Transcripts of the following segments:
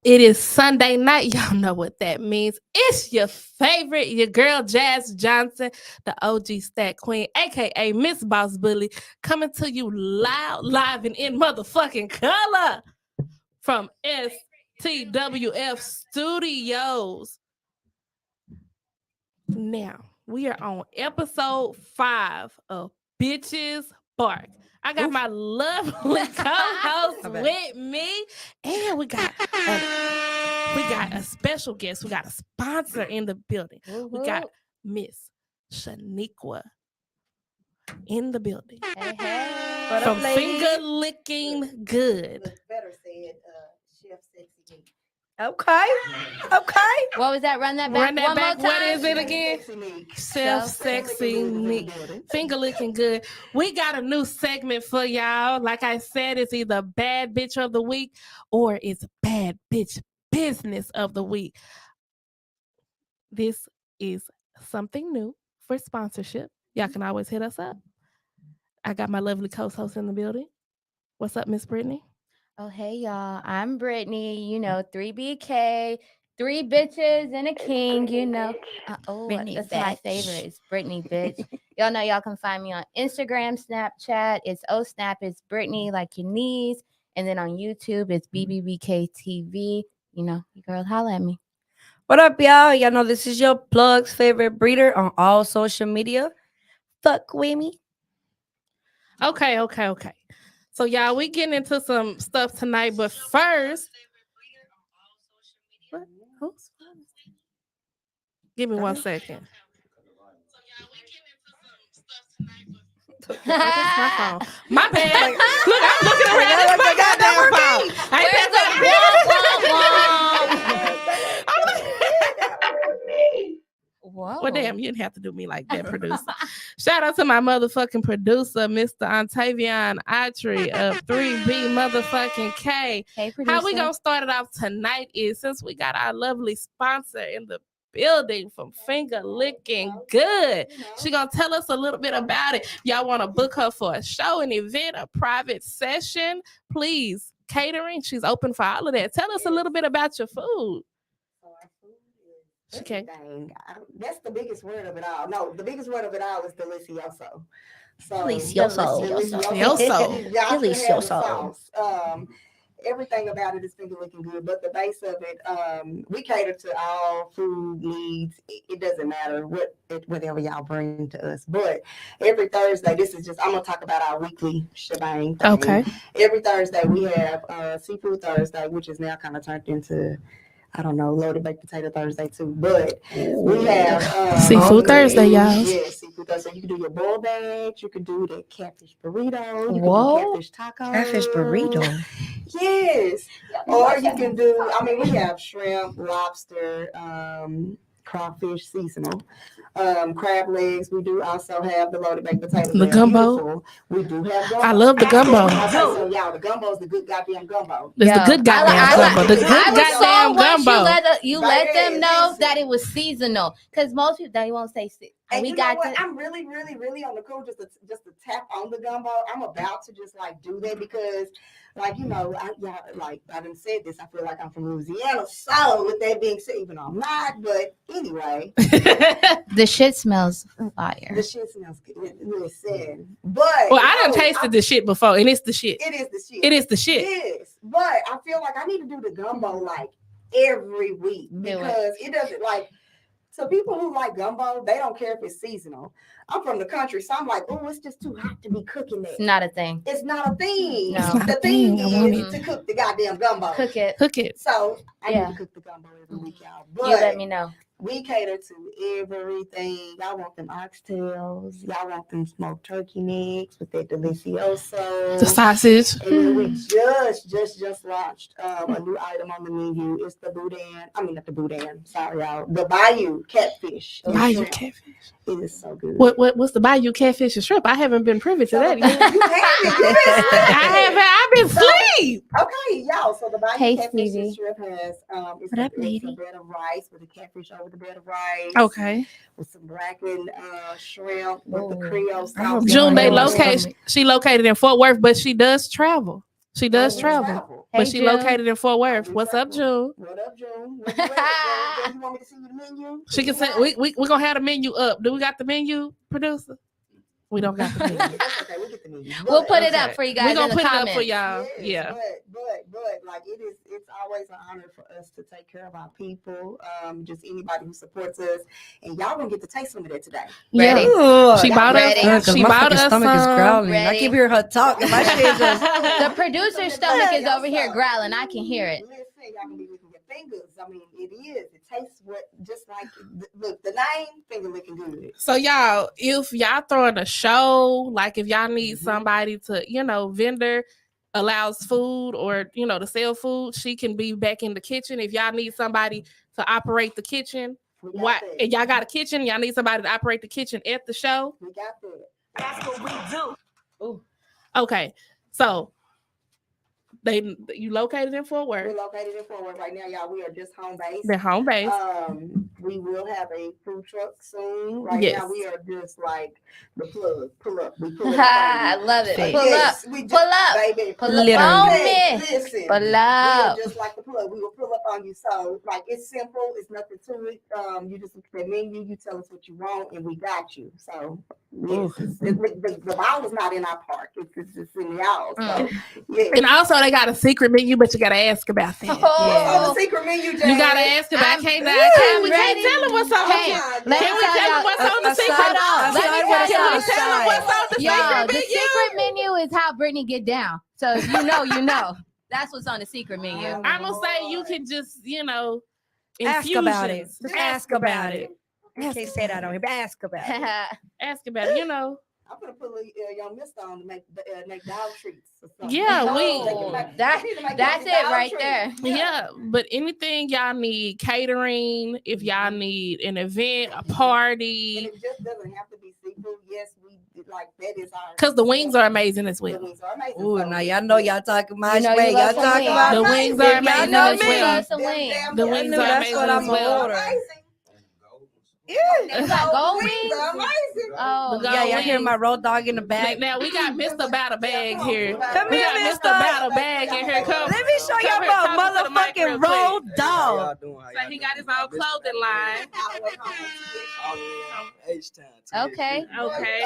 It is Sunday night. Y'all know what that means. It's your favorite, your girl Jazz Johnson, the OG Stat Queen, aka Miss Boss Bully, coming to you loud, live, and in motherfucking color from STWF Studios. Now, we are on episode 5 of Bitchez Bark. I got my lovely co-host with me, and we got a special guest. We got a sponsor in the building. We got Miss Shaniqua in the building. Hey. From Finger Licking Good. Better said, Chef Sexy Meat. Okay. What was that? Run that back. Run that one back. more What time. is it again? Chef Sexy Meat. Finger Licking Good. We got a new segment for y'all. Like I said, it's either Bad Bitch of the Week or it's Bad Bitch Business of the Week. This is something new for sponsorship. Y'all can always hit us up. I got my lovely co-host in the building. What's up, Miss Brittany? Oh, hey, y'all. I'm Brittany. 3BK, 3 bitches and a king, Brittany that's my bitch. favorite. It's Brittany, bitch. Y'all know y'all can find me on Instagram, Snapchat. It's Snap. It's Brittany, like your knees. And then on YouTube, it's BBBK TV. Your girl, holla at me. What up, y'all? Y'all know this is your plug's favorite breeder on all social media. Fuck with me. Okay. So, y'all, we getting into some stuff tonight, but first, who's give me 1 second. That's my phone. My bad. Look, I'm looking around. It's my goddamn phone. Whoa. Well, damn, you didn't have to do me like that, producer. Shout out to my motherfucking producer, Mr. Ontavion Autry of 3B motherfucking K. Hey, producer. How we gonna start it off tonight is since we got our lovely sponsor in the building from Finger Licking Good. She gonna tell us a little bit about it. Y'all want to book her for a show, an event, a private session? Please, catering. She's open for all of that. Tell us a little bit about your food. Okay. That's the biggest word of it all. No, the biggest word of it all is delicioso. So Delicioso. Everything about it is finger looking good, but the base of it, we cater to all food needs. It doesn't matter whatever y'all bring to us. But every Thursday, I'm gonna talk about our weekly shebang thing. Okay. Every Thursday we have Seafood Thursday, which is now kind of turned into, I don't know, loaded baked potato Thursday too. But we have Seafood Thursday, y'all. Yes, Seafood Thursday. You can do your boiled bags. You can do the catfish burrito. You Whoa. can do catfish taco. Catfish burrito. Yes. Or you can do, we have shrimp, lobster, crawfish seasonal, crab legs. We do also have the loaded baked potatoes. The gumbo. Beautiful. We do have gumbo. I love the gumbo. So y'all, the gumbo is the good goddamn gumbo. It's the good goddamn gumbo. The good goddamn gumbo. You let them know that it was seasonal, because most people they won't say. And you know what? I'm really on the cool just to tap on the gumbo. I'm about to just do that because, I done said this. I feel like I'm from Louisiana. So with that being said, even though I'm not, but anyway, the shit smells fire. The shit smells good. Listen, but I done tasted the shit before, and it's the shit. It is the shit. It is the shit. Yes, but I feel like I need to do the gumbo every week because it doesn't So people who like gumbo, they don't care if it's seasonal. I'm from the country, so I'm like, oh, it's just too hot to be cooking that. It's not a thing. It's not a thing. No. The thing is to cook the goddamn gumbo. Cook it. So I need to cook the gumbo every week, y'all. But you let me know. We cater to everything. Y'all want them oxtails. Y'all want them smoked turkey necks with that delicioso. The sausage. And we just launched a new item on the menu. It's the boudin. Not the boudin. Sorry, y'all. The Bayou catfish. Bayou catfish. It is so good. What's the Bayou catfish and shrimp? I haven't been privy to that yet. You haven't. I haven't. I've been asleep. Okay, y'all. So the Bayou catfish and shrimp has it's a bed of rice with the catfish over the bed of rice. Okay. With some blackened shrimp with the Creole sauce. June, she located in Fort Worth, but she does travel. She does We travel, Hey, but she June. located in Fort Worth. We What's up, travel. June? What up, June? Where you at? June, you want me to send you the menu? She can send. We gonna have the menu up. Do we got the menu, producer? We don't got the menu. That's okay. We'll get the menu. We'll But- put it up for you guys We're gonna in the put it up comments. for y'all. Yes, Yeah. but like it's always an honor for us to take care of our people. Just anybody who supports us, and y'all gonna get to taste some of that today. Ready? Ooh, She bought ready? us. Cause She my bought fucking us stomach is some. growling. I Ready? keep hearing her talk, and my shit just. The producer's stomach is over here growling. I can hear it. Listen, y'all gonna be licking your fingers. I mean, it is. It tastes just like look the name finger licking good. So y'all, if y'all throwing a show, like if y'all need Mhm. somebody to, vendor allows food or to sell food, she can be back in the kitchen. If y'all need somebody to operate the kitchen, We got why? that. If y'all got a kitchen, y'all need somebody to operate the kitchen at the show. We got that. That's what we do. Ooh. Okay, so you located in Fort We're Worth. located in Fort Worth right now, y'all. We are just home base. The home base. We will have a food truck soon. Right Yes. now, we are just like the plug. Pull up. We pull up. I love it. Fake. Pull up. We just, Pull up. baby. Pull Literally. up on Hey, me. listen. Pull We are up. just like the plug. We will pull up on you. So, like, it's simple. It's nothing to it. You just look at the menu. You tell us what you want, and we got you. So, yes, the ball is not in our park. It's in y'all. So, yeah. And also, they got a secret menu, but you gotta ask about that. What's on Oh. the secret menu, Jay? You gotta ask about. I'm We can't ready. tell them what's on Hey, the. let Can me we tell tell them y'all. what's on the secret? Hold on. Let me tell Can we y'all. tell them what's on the Yo, secret the menu? secret menu is how Brittany get down. So if you know, you know. That's what's on the secret menu. I'm gonna say you can just, Ask about it. infusions. Just ask about it. I can't say that on here, but ask about it. Ask about it. I'm gonna put a young mister on to make dog treats. Or something. Yeah, Oh, They that's need to make it dog right treats. there. Yeah, but anything y'all need, catering, if y'all need an event, a party, And it just doesn't have to be seafood. Yes, we like that is our. because the wings are amazing as The well. wings are amazing. Ooh, So now y'all know y'all talking my You know you way. Y'all love some talking wings. about The wings are Y'all amazing know as me. well. Love some wings. The damn wings knew are that's what amazing I'm as well. gonna order. amazing. You got gold Wings wings? are amazing. Oh, The Yeah, y'all gold hear wings. my road dog in the back. Now we got Mr. Battle Bag Come on, here. Mr. We here, got Mr. Mr. Battle Bag in here. Come. Let me show Come y'all here, talk my to the mic real motherfucking quick. road How y'all dog. doing? How So y'all he doing? got his own clothing line. H-Town. Okay. Okay.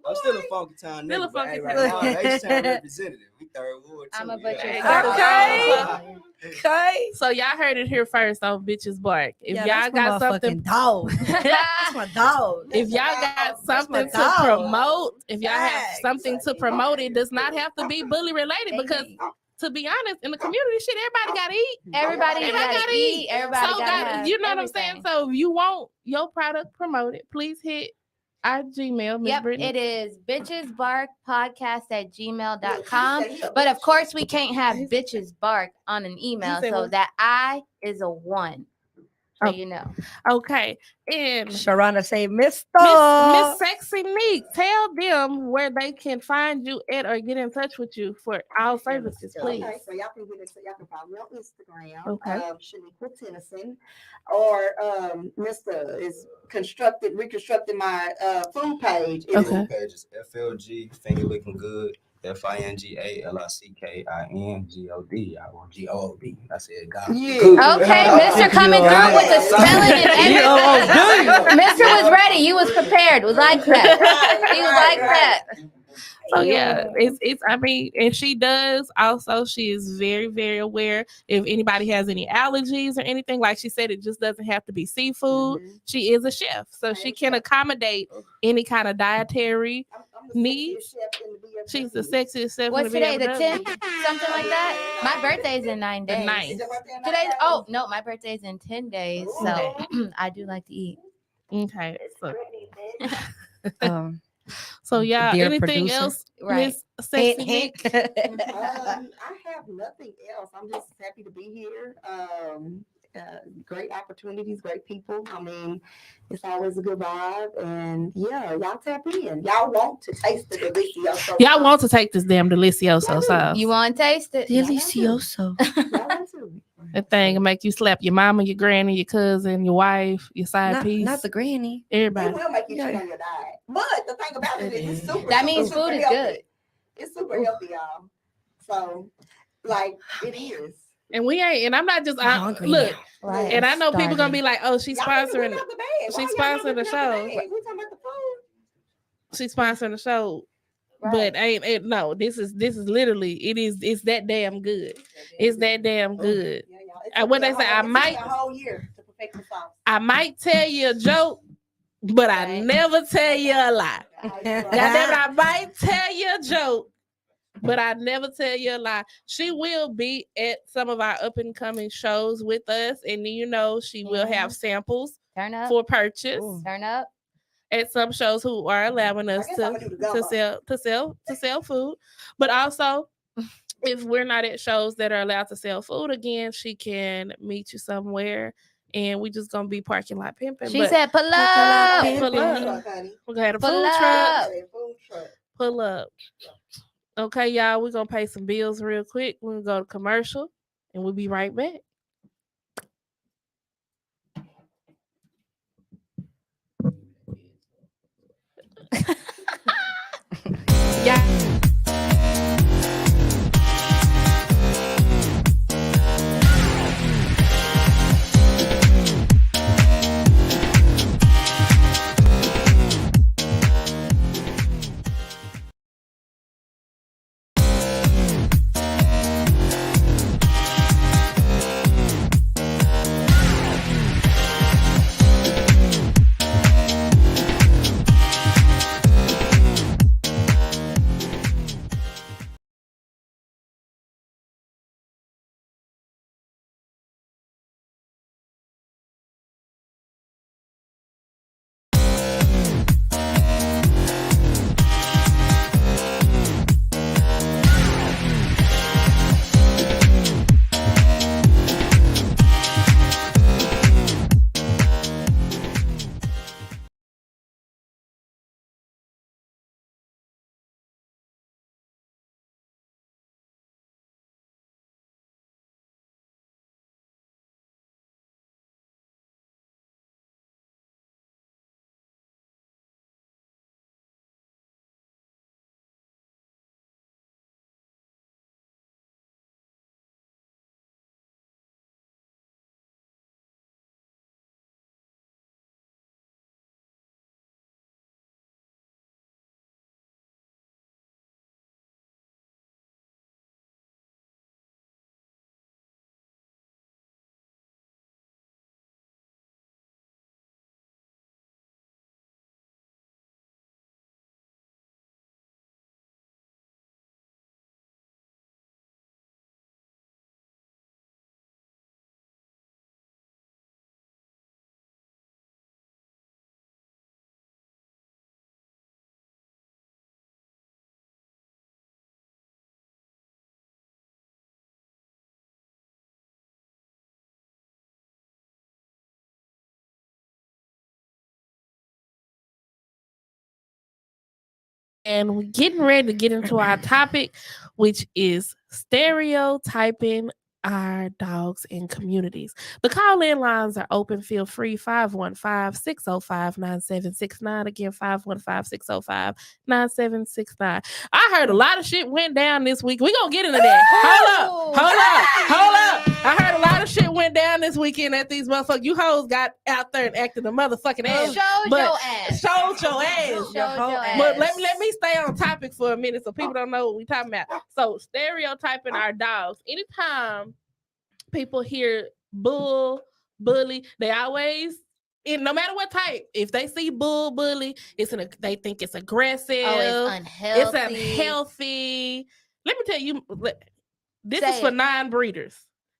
I'm still a funky town Still a nigga, but funky hey, right town. now, H-Town representative. We third ward too. I'm a butcher. Okay. Okay. So y'all heard it here first on Bitchez Bark. If Yeah, y'all that's my got something, motherfucking dog. That's my dog. if y'all got something to dog. promote, if y'all have Facts. something to promote, it does not have to be bully related because, to be honest, in the community, shit, everybody gotta eat. Everybody Everybody gotta eat. Everybody So, gotta have you know what I'm saying? everything. So, if you want your product promoted, please hit our Gmail, Miss Yep, Brittany. it is bitchesbarkpodcast@gmail.com. But of course, we can't have bitches bark on an email. said So what? that I is a 1. So Oh. you know. Okay. And Sharana say, Miss Miss Sexy Neek, tell them where they can find you at or get in touch with you for all services, please. Okay, so y'all can get it. So y'all can follow me on Instagram. Okay. Shaniqua Tennyson, or Mr. is reconstructing my food page. It is- Okay. Food page is FLG, finger looking good. FINGALICKINGOD or GOD. That's it. God. Yeah. Okay, Mr. coming through with the spelling and everything. Mr. was ready. You was prepared. We like that. He like that. So it's I mean, and she does also, she is very, very aware if anybody has any allergies or anything. Like she said, it just doesn't have to be seafood. Mhm. She is a chef, so she can accommodate any kind of dietary I'm the needs. sexiest chef in the BFW. She's the sexiest chef. What's in the today? The BFW. 10th? Something like that? My birthday's in 9 The days. 9th. Is your birthday on Today's Monday? oh no, my birthday's in 10 days. So I do like to eat. Okay, Um, so yeah. Dear Anything producer. else, Right. Miss Sexy hint, Nick? hint. I have nothing else. I'm just happy to be here. Great opportunities, great people. I mean, it's always a good vibe. And yeah, y'all tap in. Y'all want to taste the delicioso. Y'all want to take this damn delicioso sauce? You want to taste it? Delicioso. Y'all want to. That thing will make you slap your mama, your granny, your cousin, your wife, your side piece. Not the granny. It Everybody. will make you cheat Yeah. on your diet. But the thing about it is it's super That means super food is healthy. good. It's super healthy, y'all. So, like, it is. And we ain't, and I'm not just I'm hungry look, now. Right. and I know people gonna Starving. be like, "Oh, she's Y'all need to whip sponsoring, out the bag. Why she's y'all not sponsoring the whipping out show, bag? We talking about the food. she's sponsoring the show." Right. But ain't it? No, this is literally it's that damn good. It's that damn good. Yeah, y'all. What they say, It took me a whole year to perfect the sauce. I might tell you a joke, but I Right. never tell you a lie. Yeah. Goddamn it, I might tell you a joke, but I never tell you a lie. She will be at some of our up and coming shows with us, and you know she will have samples Turn up. for purchase Ooh. Turn up. at some shows who are allowing us guess I'ma do the gumbo. to sell food. But also, if we're not at shows that are allowed to sell food again, she can meet you somewhere, and we just gonna be parking lot pimping. She But said, pull lot up. pimping. pull up. Truck, honey. We're gonna have a Pull food up. truck. Food truck. Pull up. Okay, y'all, we're gonna pay some bills real quick. We're gonna go to commercial, and we'll be right back. Yeah. And we're getting ready to get into our topic, which is stereotyping our dogs in communities. The call-in lines are open. Feel free. 515-605-9769. Again, 515-605-9769. I heard a lot of shit went down this week. We're going to get into that. Hold up. I heard a lot of shit went down this weekend at these motherfuckers. You hoes got out there and acted a motherfucking ass. Showed But- your ass. Showed your ass. Showed your ass. But let me stay on topic for a minute so people don't know what we're talking about. So stereotyping our dogs. Anytime people hear bully, they always, no matter what type, if they see bully, they think it's aggressive. Oh, it's unhealthy. It's unhealthy. Let me tell you, this Say is for it. non-breeders.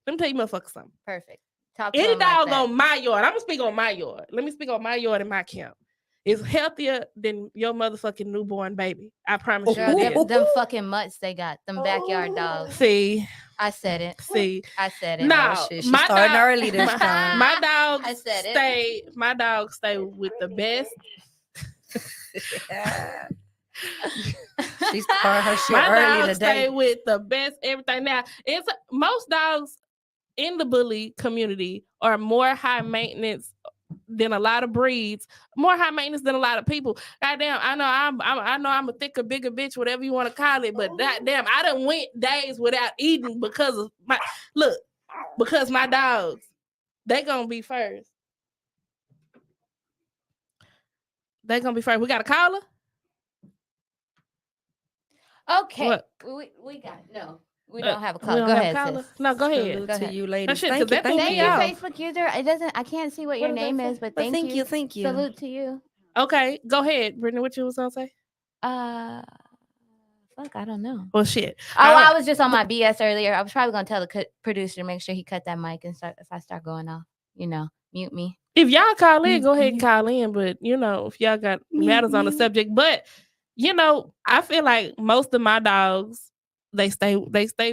Let me tell you motherfuckers something. Perfect. Talk to Any them like dog that. on my yard, I'm gonna speak on my yard. Let me speak on my yard and my camp. It's healthier than your motherfucking newborn baby. I promise Girl, you. them, them fucking mutts they got. Them backyard dogs. See, I said it. see. I said it. No, Oh, shit. She's my starting dog- early this time. My dogs I said it. stay. My dogs stay with the best. She started her shit My early dogs stay today. with the best everything. Now, it's most dogs in the bully community are more high maintenance than a lot of breeds, more high maintenance than a lot of people. Goddamn, I know I'm a thicker, bigger bitch, whatever you want to call it, but goddamn, I done went days without eating because of because my dogs, they gonna be first. They gonna be first. We got a caller? Okay. What? We got no. We don't have a We caller. don't Go have a ahead, caller? sis. No, go ahead. Salute Go to ahead. you, ladies. shit, 'cause Thank you. that Thank Thank you. you, Yeah. Facebook user. It doesn't. I can't see what your What does that name say? is, but But thank you. Thank you. Salute to you. Okay, go ahead, Brittany. What you was gonna say? Fuck, I don't know. Well, shit. Oh, All right. I was just on my BS earlier. I was probably gonna tell the producer to make sure he cut that mic and start. If I start going off, mute me. If y'all call in, go ahead and call in. But if y'all got matters on the subject, but I feel like most of my dogs, they stay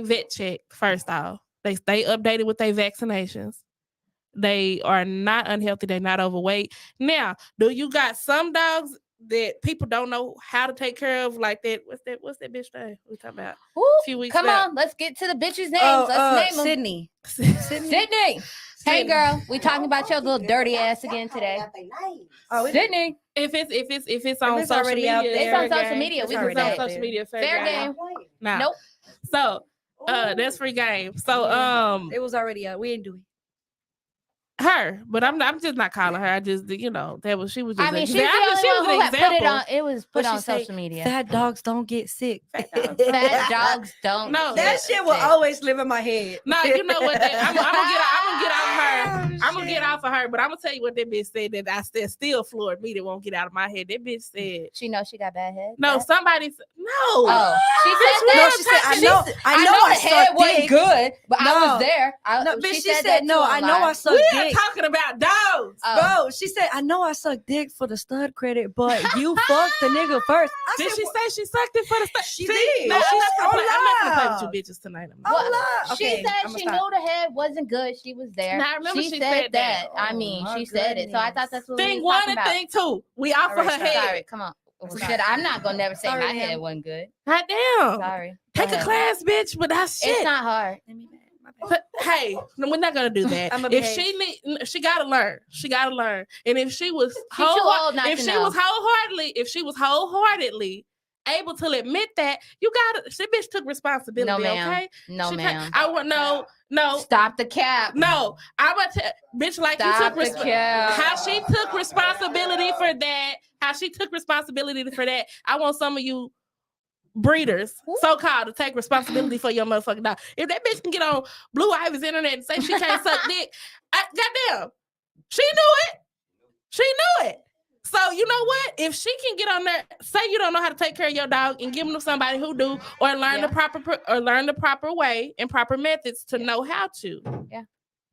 vet checked first off. They stay updated with their vaccinations. They are not unhealthy. They're not overweight. Now, do you got some dogs that people don't know how to take care of like that? What's that bitch name we talking about? Ooh, few weeks come back. on, let's get to the bitches' names. Let's name them. Sydney. Sydney. Hey, girl, we talking about your little dirty ass again today. Sydney. If it's on it's social already media, out It's there, on social game. media. If We it's can on say it. social media, Fair game. Nah. Nope. So, that's free game. So, it was already out. We didn't do it. her, but I'm just not calling her. I just she was just. I mean, she's she the only was one who an had put it example. on. It was put What she on say? social media. Fat dogs don't get sick. Fat dogs don't. No. That get shit will sick. always live in my head. No, you know what? I'm gonna get off her. Oh, I'm gonna shit. get off of her, but I'm gonna tell you what that bitch said that I still floored me. That won't get out of my head. That bitch said, She knows she got bad head. "No, Bad? somebody said no." Oh, she Bitch, said we that. don't she said, talk I to know, this- I know I the head suck wasn't dick. good, but I No. was there. No, bitch, she said that no, too I know I online. suck We are dick. talking about dogs. Oh. Bro, she said, I know I suck dick for the stud credit, but you fucked the nigga first. I Did said, she say she sucked it for the stuff? She did. No, I'm She not said, gonna play with loud. you bitches tonight. Oh, She okay, said I'ma she stop. knew the head wasn't good. She was there. Now, I remember she said said that. I Oh, mean, my she said it. So I thought goodness. that's what we Thing was one talking and about. thing two. We off All of right, her head. Sorry, come on. Sorry. Shit, I'm not gonna never say Sorry, my ma'am. head wasn't good. God damn. Sorry. Take Go a ahead. class, bitch, but that's shit. It's not hard. But, hey, no, we're not gonna do that. I'ma If behave. she gotta learn. She gotta learn. And if she was She's too old not if to she know. was wholeheartedly able to admit that, you gotta. She bitch took responsibility. No, ma'am. Okay. No, She ma'am. I want no. Stop the cap. No, I'm gonna tell bitch like Stop you the took cap. how she took responsibility for that. How she took responsibility for that. I want some of you breeders, so-called, to take responsibility for your motherfucking dog. If that bitch can get on Blue Ivy's internet and say she can't suck dick, goddamn, she knew it. She knew it. So you know what? If she can get on there, say you don't know how to take care of your dog, and give them to somebody who do, or learn the proper way and proper methods to know how to. Yeah.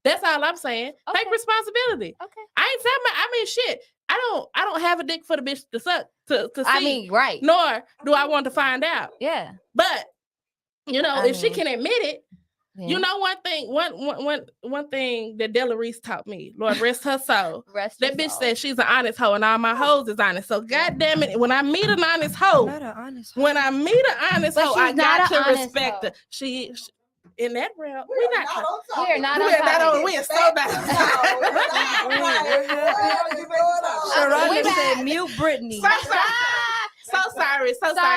That's all I'm saying. Okay. Take responsibility. Okay. I ain't saying. I mean, shit. I don't have a dick for the bitch to suck to see. I mean, right. Nor do I want to find out. Yeah. But if she can admit it, Yeah. you know one thing that Della Reese taught me, Lord rest her soul. That bitch said she's an honest hoe, and all my hoes is honest. So goddamn it, when I meet an honest hoe, Not an honest hoe. when I meet an honest But hoe, she's I not got an to honest respect hoe. her. She in that realm, We are not on topic. We are so not. Sharonda We said, back. mute Brittany. So sorry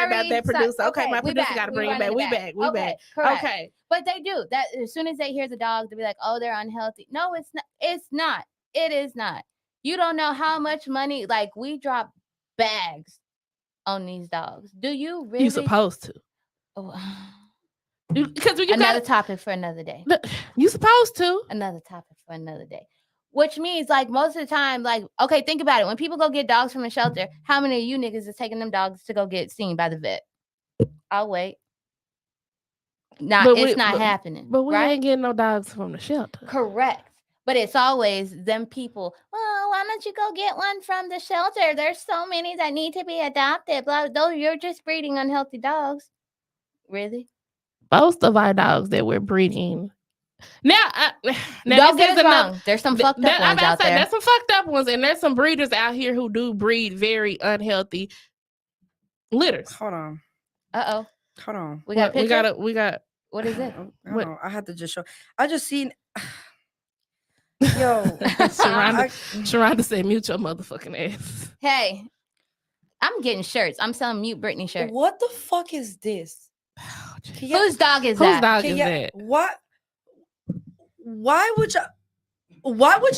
about that, producer. Okay, my we producer back. got to bring it running back. We back. We okay, back. Correct. Okay. But they do that as soon as they hear the dog, they'll be like, "Oh, they're unhealthy." No, it's not. It's not. It is not. You don't know how much money. Like we drop bags on these dogs. Do you really? You supposed to. Oh. Because you Another got topic for another day. you supposed to. Another topic for another day. Which means, like, most of the time, like, okay, think about it. When people go get dogs from a shelter, how many of you niggas is taking them dogs to go get seen by the vet? I'll wait. It's not happening. But we right? ain't getting no dogs from the shelter. Correct. But it's always them people. Well, why don't you go get one from the shelter? There's so many that need to be adopted. Blah. Though you're just breeding unhealthy dogs. Really? Most of our dogs that we're breeding. Now Don't get us wrong. There's some fucked up ones out there. There's some fucked up ones, and there's some breeders out here who do breed very unhealthy litters. Hold on. Uh-oh. Hold on. We got a picture? We got. What is it? Hold on. I had to just show. I just seen. Yo, Sharonda said, mute your motherfucking ass. Hey, I'm getting shirts. I'm selling Mute Britney shirts. what the fuck is this? Whose dog is Whose that? dog is that? What? Why would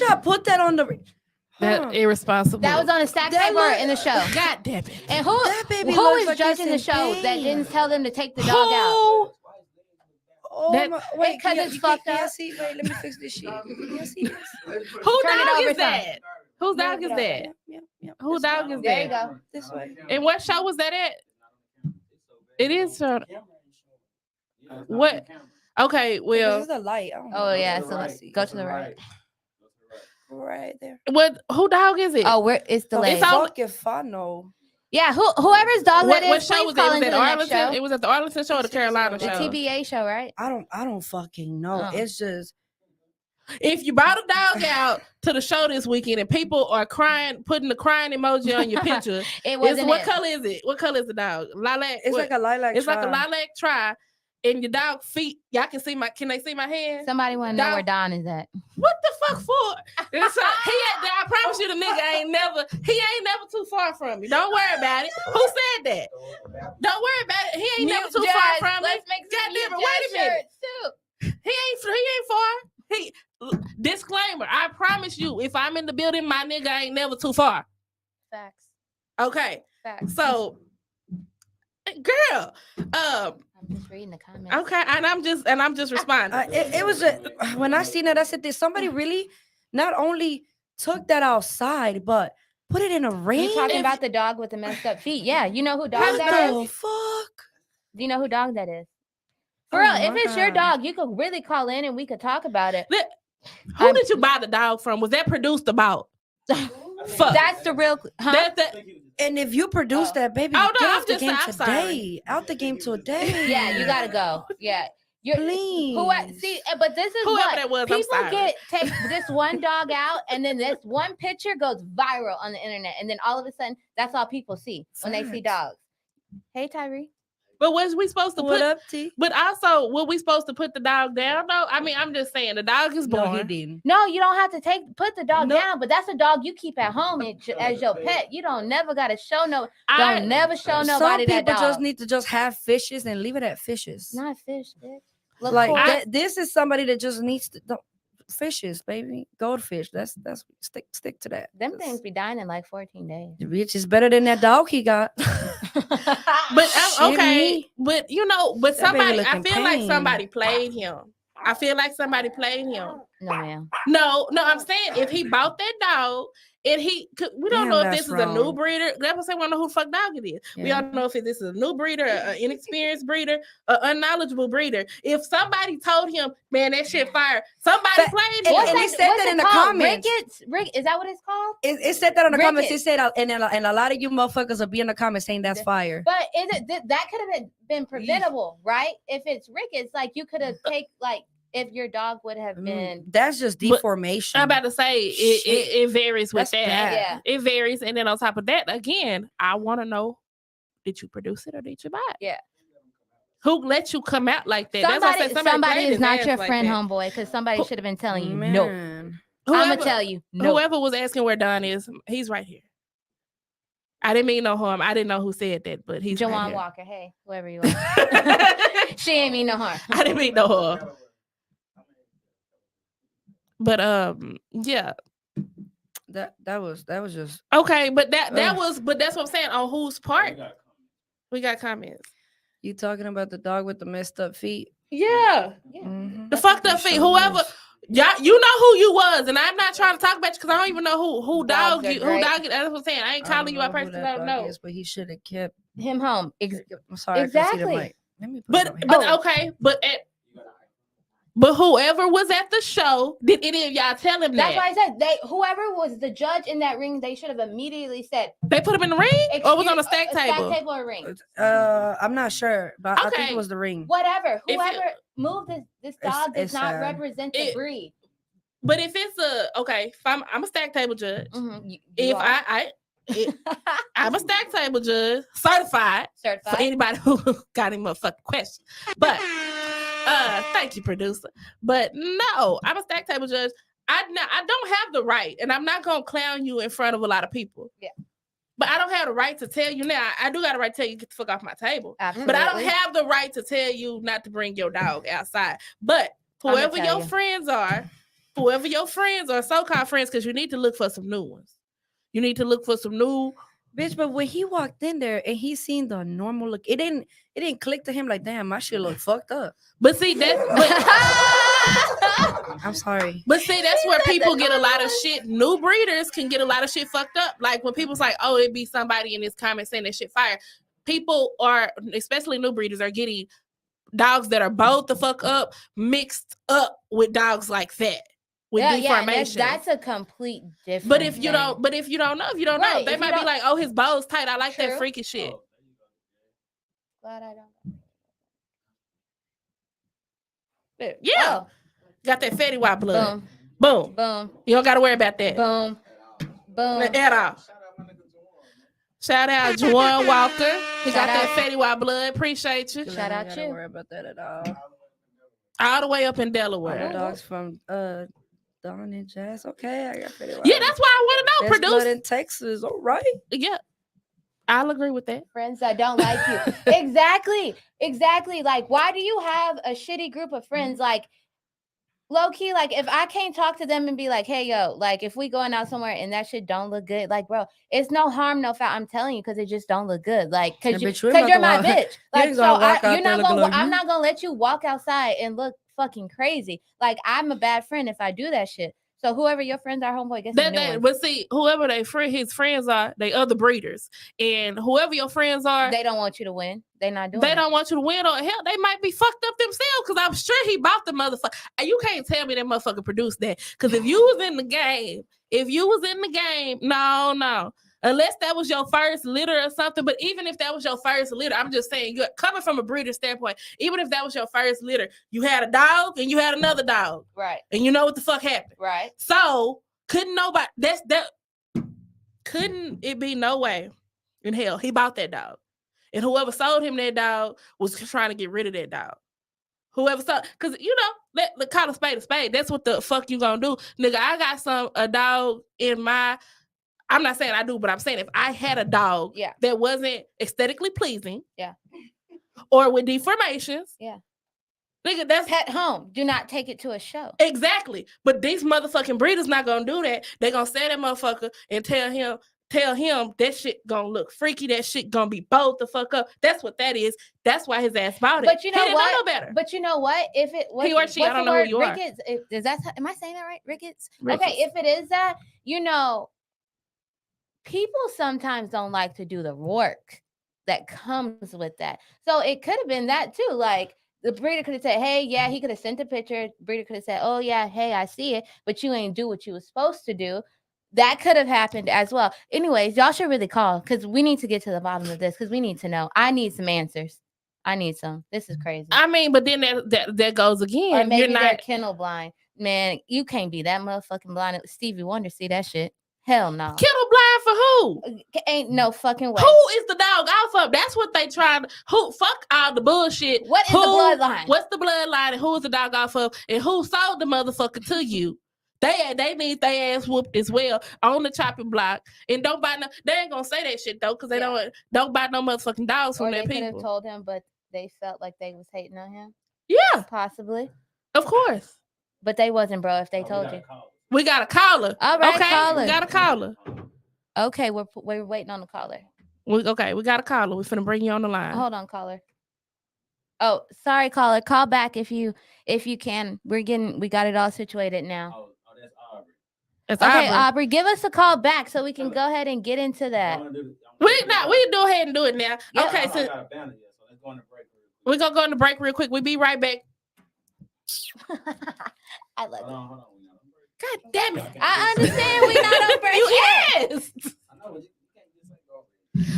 y'all put that on the? That irresponsible. That was on a stack That table or look- in the show. God damn it. And who That baby who looks is like judging the it's in show that pain. didn't tell them to take the dog out? Who? Oh That- my, wait, 'cause can it's you fucked can I up. see? Wait, let me fix this shit. Can I see this? Who Turn it dog over is that? Whose dog is that? Yeah, Who dog is There you that? go. this way. And what show was that at? It is. What? Okay, This well, is the light. I don't know. Oh yeah, Let's so let's see. go to the right. Right there. what? Who dog is it? Oh, where it's The delayed. on- fuck if I know. Yeah, whoever's dog what, that what is, show please was call it? Was into it the next Arlington? show. It was at the Arlington show or the Carolina The show? TBA show, right? I don't fucking know. Oh. It's just If you brought a dog out to the show this weekend and people are crying, putting the crying emoji on your picture, It wasn't what it. color is it? What color is the dog? Lilac. it's like a lilac. It's like a tri. lilac tri, and your dog feet. Y'all can see my. Can they see my hand? Somebody want to know Dog. where Don is at. What the fuck for? It's I promise you, the nigga ain't never. He ain't never too far from me. Don't worry about it. Who said that? Don't worry about it. He ain't never too far from me. Let's make some God damn it, Mute wait a Judge minute. shirts, too. He ain't far. He disclaimer. I promise you, if I'm in the building, my nigga ain't never too far. Facts. Okay, Facts. so, girl, I'm just reading the comments. okay, and I'm just responding. It was a when I seen it, I said, did somebody really not only took that outside, but put it in a ring? You talking about the dog with the messed up feet? Yeah, you know who dog What that the is? fuck? Do you know who dog that is? For Oh real, my if it's your God. dog, you could really call in and we could talk about it. Who did you buy the dog from? Was that produced about? Fuck. That's the real. Huh? That- And if you produce that, baby, Oh, no, get I'm off the just- game I'm sorry. today. Out the game today. Yeah, you gotta go. Yeah, you're. Please. See, but this is Whoever what that was, I'm people sorry. take this one dog out, and then this one picture goes viral on the internet, and then all of a sudden, that's all people see when they see Facts. dogs. Hey, Tyree. but was we supposed to What put? up, T? But also, were we supposed to put the dog down? though? I mean, I'm just saying the dog is born. No, he didn't. No, you don't have to put the dog No. down, but that's a dog you keep at home as your pet. You don't never gotta show don't never show Some nobody people that dog. just need to just have fishes and leave it at fishes. Not fish, bitch. Look Like for it. this is somebody that just needs to fishes, baby, goldfish. That's stick to that. Them 'Cause things be dying in like 14 days. the bitch is better than that dog he got. But Shit, okay, me. but That baby somebody, look I in feel like pain. somebody played him. I feel like somebody played him. No, ma'am. No, I'm saying if he bought that dog and we don't Damn, know if that's this is a new wrong. breeder. That's what I say, we don't know who the fuck dog it is. We Yeah. don't know if this is a new breeder, an inexperienced breeder, an unknowledgeable breeder. If somebody told him, man, that shit fire, somebody Fa- played and- him. and he said what's that it in the called? comments. Is that what it's called? It said that in the comments. It Rickets. said, and a lot of you motherfuckers will be in the comments saying that's fire. But is it that could have been preventable, right? If it's rickets, like you could have take like if your dog would have been. That's just But deformation. I'm about to say it varies with That's that. bad. Yeah. It varies. And then on top of that, again, I want to know, did you produce it or did you buy it? Yeah. Who let you come out like that? That's why I say Somebody played is his not ass your like friend, that. homeboy, because somebody should have been telling you Man. no. I'm Whoever- gonna tell you no. Whoever was asking where Don is, he's right here. I didn't mean no harm. I didn't know who said that, but he's Jawan right here. Walker, hey, whoever you are. She ain't mean no harm. I didn't mean no harm. But yeah. That was just Okay, but that's Ugh. what I'm saying. On whose part? We got comments. you talking about the dog with the messed up feet. Yeah. Mhm. The fucked up feet. Whoever y'all, you know who you was, and I'm not trying to talk about you because I don't even know who Dogs dog are you great. That's what I'm saying. I ain't calling you out personally. I don't know. But he should have kept. Him home. I'm sorry. I couldn't see the Exactly. mic. Let me put it over But here. okay, but whoever was at the show, did any of y'all tell him That's that? why I said whoever was the judge in that ring, they should have immediately said They put him in the ring, or it was on a "Excuse- stack table? Stack table or ring. I'm not sure, but I think Okay. it was the ring. Whatever. If you- Whoever moved this dog does it's not sad. represent the It- breed. But if it's if I'm a stack table judge. Mhm, you If are. I'm a stack table judge, certified. For certified. anybody who got any motherfucking question. But thank you, producer. But no, I'm a stack table judge. I don't have the right, and I'm not gonna clown you in front of a lot of people. Yeah. But I don't have the right to tell you now. I do got the right to tell you get the fuck off my table. Absolutely. But I don't have the right to tell you not to bring your dog outside. But I'ma whoever tell your you. friends are, so-called friends, because you need to look for some new ones. You need to look for some new. Bitch, but when he walked in there and he seen the normal look, it didn't click to him like, damn, my shit look fucked up. But see, I'm sorry. But see, that's where people get a lot of shit. New breeders can get a lot of shit fucked up. Like when people's like, oh, it'd be somebody in this comment saying that shit fire. People are, especially new breeders, are getting dogs that are both the fuck up mixed up with dogs like that. With deformation. That's a complete different. But if you don't know, if you don't know, Right, they if might you be like, oh, his bow's tight. I like that True. freaky shit. Glad I don't. Yeah. Oh, Got that fatty white blood. boom, Boom. boom, You don't gotta worry about that. boom, boom. At all. Shout out Juwan Walker. He got Shout that out. fatty white blood. Appreciate you. Shout out Don't you. worry about that at all. All the way up in All Delaware. the dogs from Dawn and Jazz. Okay, I got pretty wild. Yeah, that's why I want to know. Best blood Produce. in Texas. All right. Yeah, I'll agree with that. Friends that don't like you. Exactly. Like, why do you have a shitty group of friends? Like, low key, like, if I can't talk to them and be like, hey, yo, like, if we going out somewhere and that shit don't look good, like, bro, it's no harm, no foul. I'm telling you, because it just don't look good. Like, because you're my bitch. Like, so I'm not gonna let you walk outside and look fucking crazy. Like, I'm a bad friend if I do that shit. So whoever your friends are, homeboy, get some new ones. But see, whoever his friends are, they other breeders, and whoever your friends are, they don't want you to win. They not doing. They don't want you to win, or hell, they might be fucked up themselves. Because I'm sure he bought the motherfucker. You can't tell me that motherfucker produced that. Because if you was in the game, no. Unless that was your first litter or something. But even if that was your first litter, I'm just saying, you're coming from a breeder standpoint, even if that was your first litter, you had a dog and you had another dog. Right. And you know what the fuck happened. Right. So couldn't it be no way in hell he bought that dog. And whoever sold him that dog was trying to get rid of that dog. Whoever sold, because let call a spade. That's what the fuck you gonna do. Nigga, I got a dog in my, I'm not saying I do, but I'm saying if I had a dog that wasn't aesthetically pleasing, or with deformations, nigga, that's pet home. Do not take it to a show. Exactly. But these motherfucking breeders not gonna do that. They gonna say that motherfucker and tell him that shit gonna look freaky. That shit gonna be both the fuck up. That's what that is. That's why his ass bought it. But you know he what? Didn't know better. But you know what? If it was he or she, I don't know who you Ricketts, are. Is that? Am I saying that right? Ricketts. Okay. If it is that, people sometimes don't like to do the work that comes with that. So it could have been that too. Like, the breeder could have said, hey, yeah, he could have sent a picture. The breeder could have said, oh, yeah, hey, I see it, but you ain't do what you was supposed to do. That could have happened as well. Anyways, y'all should really call, because we need to get to the bottom of this, because we need to know. I need some answers. I need some. This is crazy. I mean, but then that goes again. Or maybe they're kennel blind. Man, you can't be that motherfucking blind. Stevie Wonder see that shit. Hell no. Kennel blind for who? Ain't no fucking way. Who is the dog off of? That's what they trying to. Who? Fuck all the bullshit. What is the bloodline? What's the bloodline and who is the dog off of? And who sold the motherfucker to you? They need their ass whooped as well on the chopping block. And don't buy no. They ain't gonna say that shit though, because they don't buy no motherfucking dogs from their people. They could have told him, but they felt like they was hating on him. Yeah, possibly. Of course. But they wasn't, bro. If they told you. We got a caller. All right, okay, caller. We got a caller. Okay, we're waiting on the caller. We got a caller. We're finna bring you on the line. Hold on, caller. Oh, sorry, caller. Call back if you can. We got it all situated now. Oh, that's Aubrey. It's okay, Aubrey, give us a call back so we can go ahead and get into that. We go ahead and do it now. Yep. Okay, so let's go on the break. We're gonna go on the break real quick. We'll be right back. I love it. Hold on. God damn it. I understand we're not on break. You asked. I know, but you can't just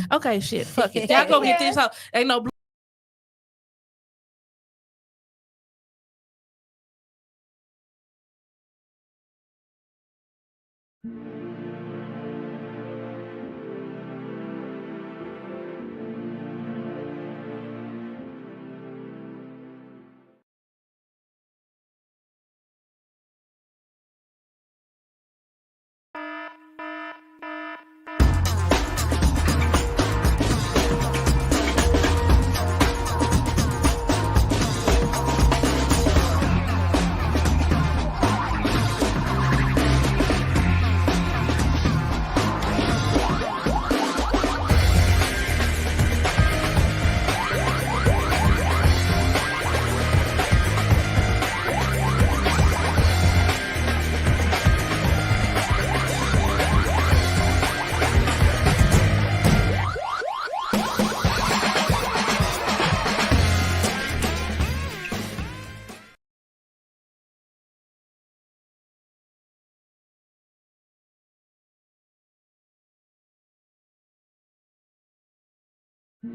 go. Okay, shit. Fuck it. Y'all go get this. Ain't no Okay.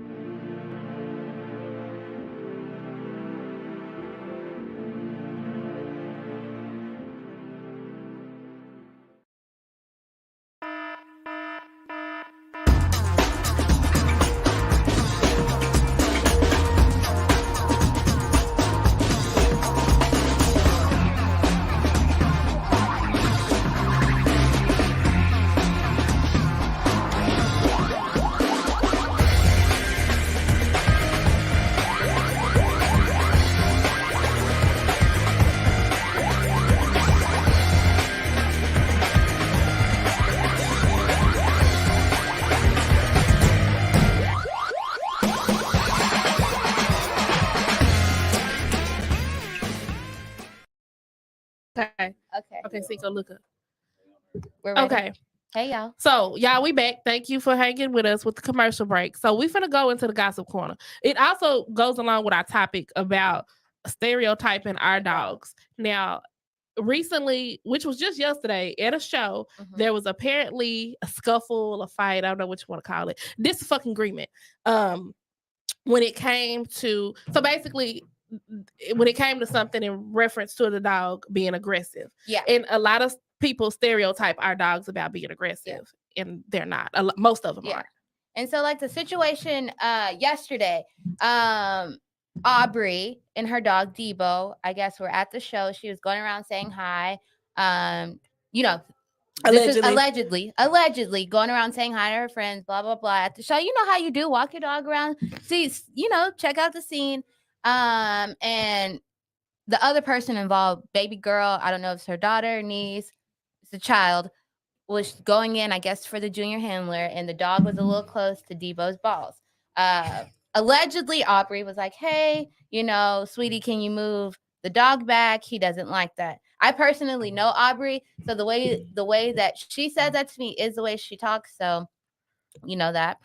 Okay. So go look up. We're ready. Okay. Hey, y'all. So, y'all, we back. Thank you for hanging with us with the commercial break. So, we finna go into the gossip corner. It also goes along with our topic about stereotyping our dogs. Now, recently, which was just yesterday at a show, there was apparently a scuffle, a fight. I don't know what you want to call it. This fucking agreement. When it came to, so basically, when it came to something in reference to the dog being aggressive. Yeah. And a lot of people stereotype our dogs about being aggressive, and they're not. Most of them are. And so, like the situation yesterday, Aubrey and her dog Debo, I guess, were at the show. She was going around saying hi. You know, allegedly going around saying hi to her friends, blah blah blah, at the show. You know how you do, walk your dog around, see, check out the scene. And the other person involved, baby girl, I don't know if it's her daughter, niece, it's a child, was going in, I guess, for the junior handler, and the dog was a little close to Debo's balls. Allegedly, Aubrey was like, hey, sweetie, can you move the dog back? He doesn't like that. I personally know Aubrey, so the way that she said that to me is the way she talks, so you know that.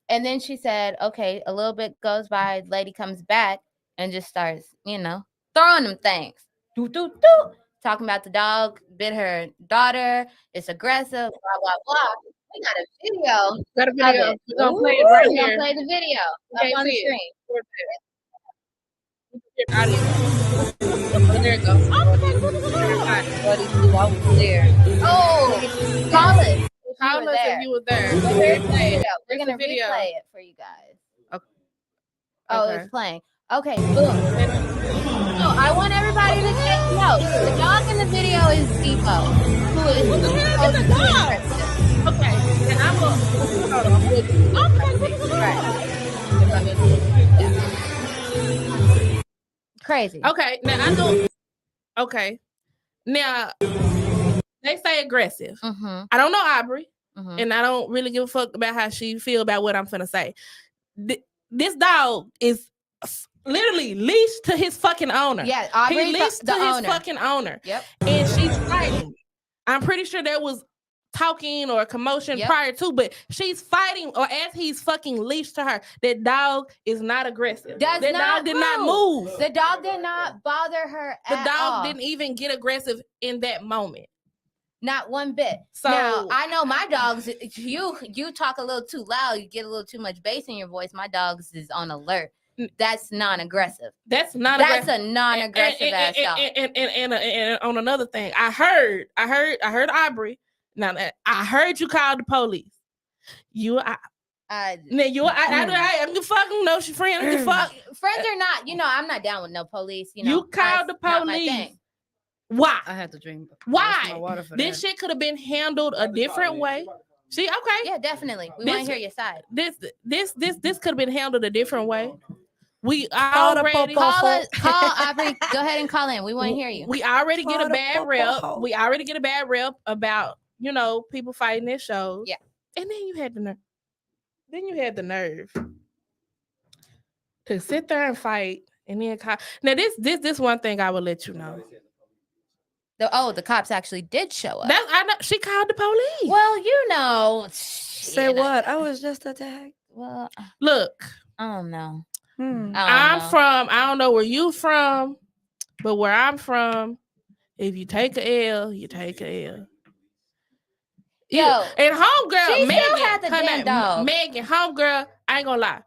And then she said, okay, a little bit goes by, lady comes back and just starts, throwing them things. Talking about the dog bit her daughter. It's aggressive, blah, blah, blah. We got a video. Got a video. We're going to play it right here. We're going to play the video up on the screen. There it goes. Oh, call us. Call us if you were there. We're going to replay it for you guys. Okay. Oh, it's playing. Okay, boom. So I want everybody to take note. The dog in the video is Debo, who is supposed to be aggressive. Okay, and I'm going to Crazy. Okay, now I know. Okay, now they say aggressive. I don't know Aubrey, and I don't really give a fuck about how she feel about what I'm finna say. This dog is literally leashed to his fucking owner. Yeah, Aubrey, he leashed to his fucking owner. Yep. And she's fighting. I'm pretty sure there was talking or commotion prior to, but she's fighting, or as he's fucking leashed to her. That dog is not aggressive. That dog did not move. The dog did not bother her at all. The dog didn't even get aggressive in that moment. Not one bit. So now, I know my dogs, you talk a little too loud, you get a little too much bass in your voice. My dogs is on alert. That's non-aggressive. That's a non-aggressive ass dog. And on another thing, I heard Aubrey. Now I heard you called the police. I'm the fucking know she friend. Fuck friends or not, I'm not down with no police. You called the police. Why? I had to drink. Why? Water for this shit could have been handled a different way. See, okay. Yeah, definitely. We want to hear your side. This could have been handled a different way. We already call Aubrey. Go ahead and call in. We want to hear you. We already get a bad rep. We already get a bad rep about people fighting their shows. Yeah, and then you had the nerve. To sit there and fight and then call. Now this one thing I will let you know. The cops actually did show up. I know she called the police. Well, say what? I was just attacked. Well, look. I don't know. I don't know where you from, but where I'm from, if you take a L, you take a L. Yo, and homegirl, she Megan, still had the damn dog. Megan, homegirl, I ain't gonna lie.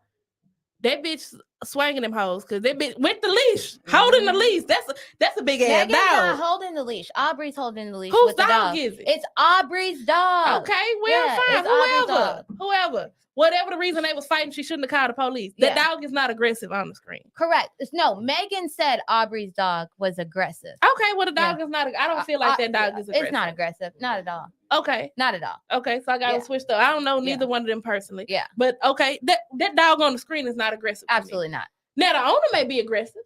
That bitch swinging them hoes because that bitch with the leash, holding the leash. That's a big ass Megan's not dog. holding the leash. Aubrey's holding the leash. Whose with the dog is it? It's Aubrey's dog. Okay, well, Yeah, fine. it's Aubrey's Whoever. Whatever the reason they was fighting, she shouldn't have called the police. That Yeah. dog is not aggressive on the screen. Correct. No, Megan said Aubrey's dog was aggressive. Okay, well, the dog is not. I don't feel like that dog is aggressive. It's not aggressive. Not at all. Okay. Not at all. Okay, so I got to switch up. I don't know neither one of them personally. Yeah. But okay, that dog on the screen is not aggressive. Absolutely not. Now the owner may be aggressive.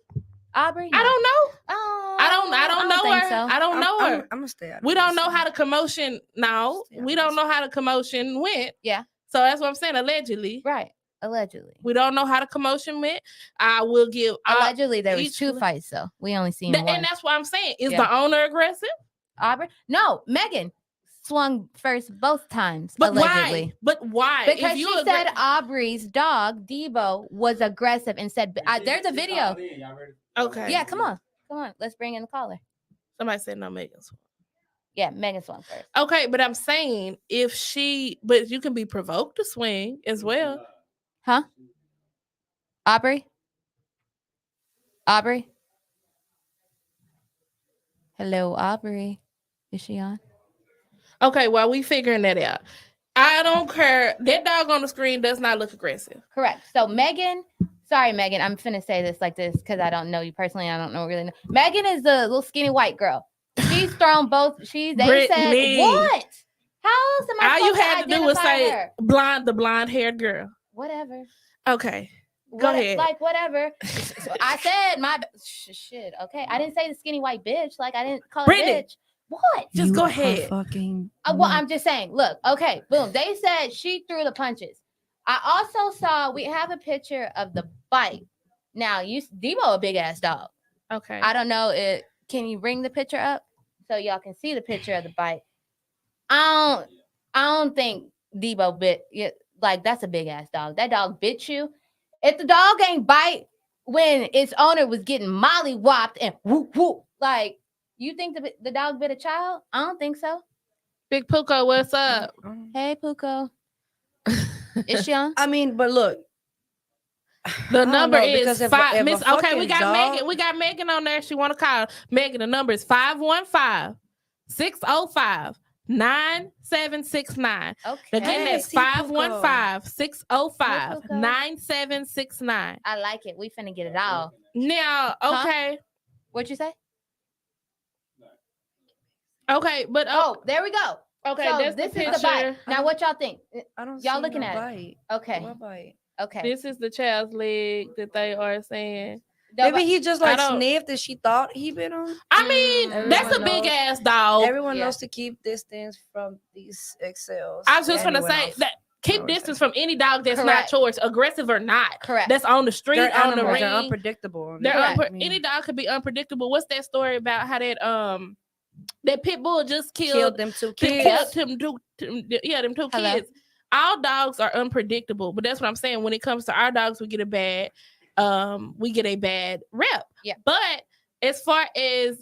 Aubrey? I don't know. Oh, I don't know her. So. I don't know her. I'm gonna stay out. We don't know how the commotion. No, we don't know how the commotion went. Yeah. So that's what I'm saying. Allegedly. Right. Allegedly. We don't know how the commotion went. I will give. Allegedly, there was 2 fights, though. We only seen one. And that's what I'm saying. Is the owner aggressive? Aubrey? No, Megan swung first both times. But allegedly. Why? But why? Because she said Aubrey's dog, Debo, was aggressive and said, there's a video. Okay. Yeah, come on. Let's bring in the caller. Somebody said no, Megan swung. Yeah, Megan swung first. Okay, but I'm saying but you can be provoked to swing as well. Huh? Aubrey? Hello, Aubrey. Is she on? Okay, while we figuring that out. I don't care. That dog on the screen does not look aggressive. Correct. So Megan, sorry, Megan, I'm finna say this like this because I don't know you personally. I don't really know. Megan is the little skinny white girl. She's thrown both. They Brittany. said what? How else am I All you supposed had to do was say her? the blonde haired girl. Whatever. Okay. Go ahead. Like whatever. I said my shit. Okay. I didn't say the skinny white bitch. Like I didn't call her bitch. What? Just go ahead. Fucking. Well, I'm just saying. Look. Okay. Boom. They said she threw the punches. I also saw. We have a picture of the bite. Now Debo a big ass dog. Okay. I don't know. Can you bring the picture up so y'all can see the picture of the bite? I don't think Debo bit. Like that's a big ass dog. That dog bit you. If the dog ain't bite when its owner was getting molly-whopped and whoop whoop, like you think the dog bit a child? I don't think so. Big Puko, what's up? Hey Puko. Is she on? I mean, but look. The number is 5. Miss, okay, we got Megan. We got Megan on there. She want to call. Megan, the number is 515-605-9769. Okay. Again, that's 515-605-9769. I like it. We finna get it all. Now, okay. What'd you say? Okay, but there we go. Okay, so that's this the is the bite. Now, what y'all think? I don't. Y'all see looking no at bite. it? Okay. What bite? Okay. This is the child's leg that they are saying. Maybe he just like sniffed and she thought he bit him. I mean, that's a big ass dog. Everyone knows to keep distance from these excels. I was just gonna say that keep distance from any dog that's not yours, aggressive or not. Correct. That's on the street, on the ring. They're unpredictable. Any dog could be unpredictable. What's that story about how that pit bull just killed them 2 kids? Them 2 kids. All dogs are unpredictable, but that's what I'm saying. When it comes to our dogs, we get a bad rep. Yeah. But as far as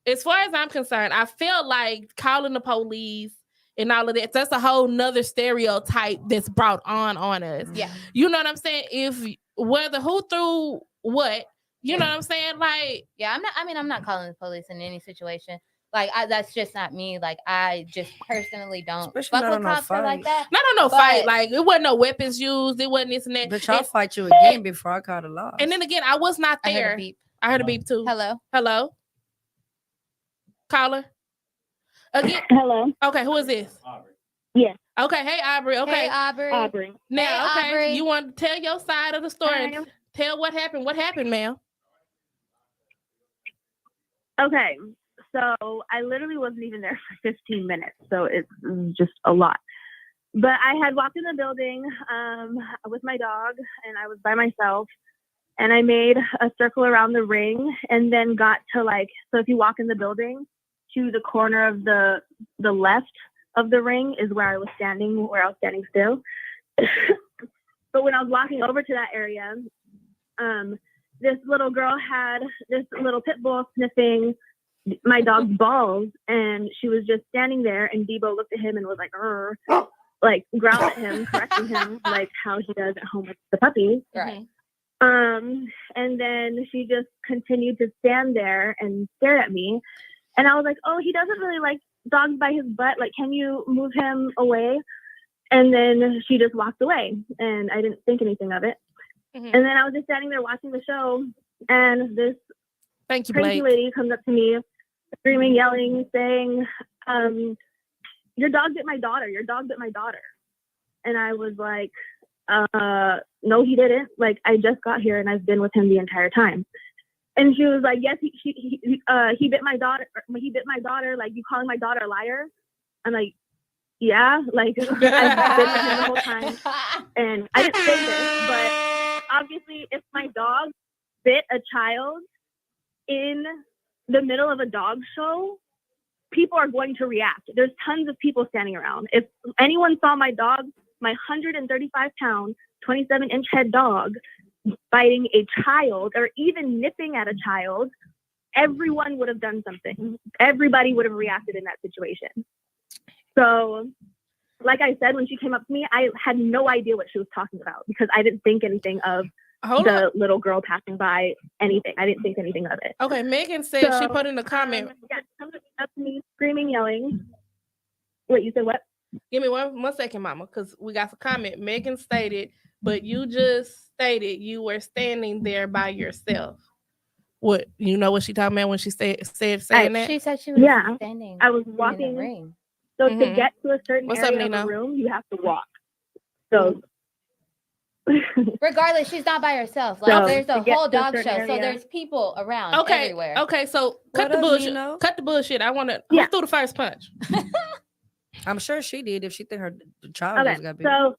I'm concerned, I feel like calling the police and all of that's a whole nother stereotype that's brought on us. Yeah. You know what I'm saying? Whether who threw what, you know what I'm saying? Like, yeah, I'm not calling the police in any situation. Like, that's just not me. Like, I just personally don't fuck with cops like that. Not on no fight. Like, it wasn't no weapons used. It wasn't this and that. But y'all fight you again before I called the law. And then again, I was not there. I heard a beep too. Hello. Caller. Again. Hello. Okay, who is this? Aubrey. Yeah. Okay, hey Aubrey. Okay. Hey Aubrey. Now, hey, okay, Aubrey. you want to tell your side of the story? Hi. Tell what happened. What happened, ma'am? Okay. So I literally wasn't even there for 15 minutes. So it's just a lot. But I had walked in the building with my dog and I was by myself and I made a circle around the ring and then got to so if you walk in the building to the corner of the left of the ring is where I was standing still. But when I was walking over to that area, this little girl had this little pit bull sniffing my dog's balls, and she was just standing there, and Debo looked at him and was like, "Arr." like growl at him, correcting him like how he does at home with the puppy. Right. And then she just continued to stand there and stare at me. And I was like, oh, he doesn't really like dogs by his butt. Like, can you move him away? And then she just walked away, and I didn't think anything of it. And then I was just standing there watching the show, and this crazy lady comes up to me, screaming, yelling, saying, your dog bit my daughter. Your dog bit my daughter. And I was like, no, he didn't. Like, I just got here, and I've been with him the entire time. And she was like, yes, he bit my daughter. He bit my daughter. Like, you calling my daughter a liar? I'm like, yeah, like I've been with him the whole time. And I didn't say this, but obviously if my dog bit a child in the middle of a dog show, people are going to react. There's tons of people standing around. If anyone saw my dog, my 135-pound, 27-inch head dog biting a child or even nipping at a child, everyone would have done something. Everybody would have reacted in that situation. So, like I said, when she came up to me, I had no idea what she was talking about because I didn't think anything of the little girl passing by, anything. I didn't think anything of it. Okay, Megan said she put in a comment. Yeah, she comes up to me, screaming, yelling. Wait, you said what? Give me one second, Mama, because we got a comment. Megan stated, but you just stated you were standing there by yourself. What, you know what she talking about when she saying that? She said she was standing. I was walking in the ring. So to get to a certain area of the room, you have to walk. So regardless, she's not by herself. Like there's a whole dog show, so there's people around everywhere. Okay, so cut the bullshit. Cut the bullshit. I want to. Who threw the first punch? I'm sure she did if she think her child was gonna be. So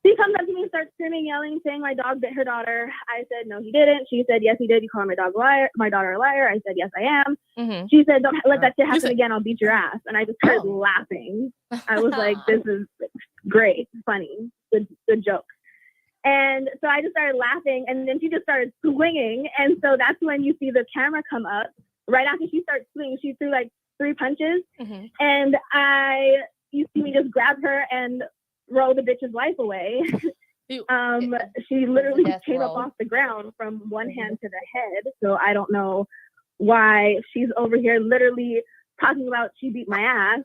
she comes up to me, starts screaming, yelling, saying my dog bit her daughter. I said, no, he didn't. She said, yes, he did. You call my daughter a liar. I said, yes, I am. She said, don't let that shit happen again. I'll beat your ass. And I just started laughing. I was like, this is great, funny, good joke. And so I just started laughing, and then she just started swinging. And so that's when you see the camera come up. Right after she starts swinging, she threw like 3 punches. And you see me just grab her and throw the bitch's life away. She literally came up off the ground from one hand to the head. So I don't know why she's over here literally talking about she beat my ass.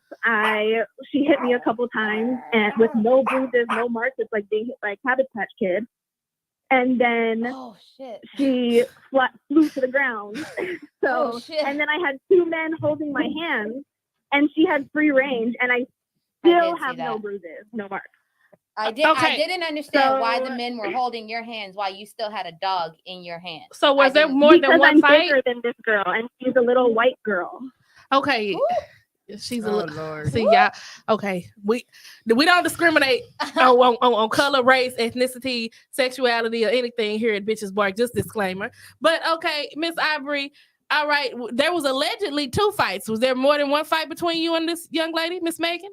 She hit me a couple times and with no bruises, no marks. It's like being hit by a Cabbage Patch Kid. And then she flew to the ground. And then I had 2 men holding my hand, and she had free range, and I still have no bruises, no marks. I didn't understand why the men were holding your hands while you still had a dog in your hand. So was there more than one fight? I'm bigger than this girl, and she's a little white girl. Okay. Ooh. She's a little. Lord. See, y'all. Okay, we don't discriminate on color, race, ethnicity, sexuality, or anything here at Bitchez Bark. Just disclaimer. But okay, Miss Ivory. All right, there was allegedly 2 fights. Was there more than one fight between you and this young lady, Miss Megan?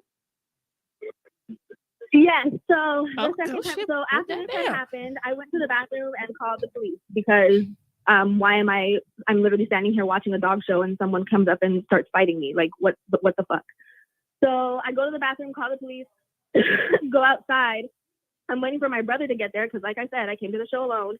Yes. So the second time. So after this had happened, I went to the bathroom and called the police because. Why am I'm literally standing here watching a dog show and someone comes up and starts fighting me. Like, what the fuck? So I go to the bathroom, call the police, go outside. I'm waiting for my brother to get there because, like I said, I came to the show alone.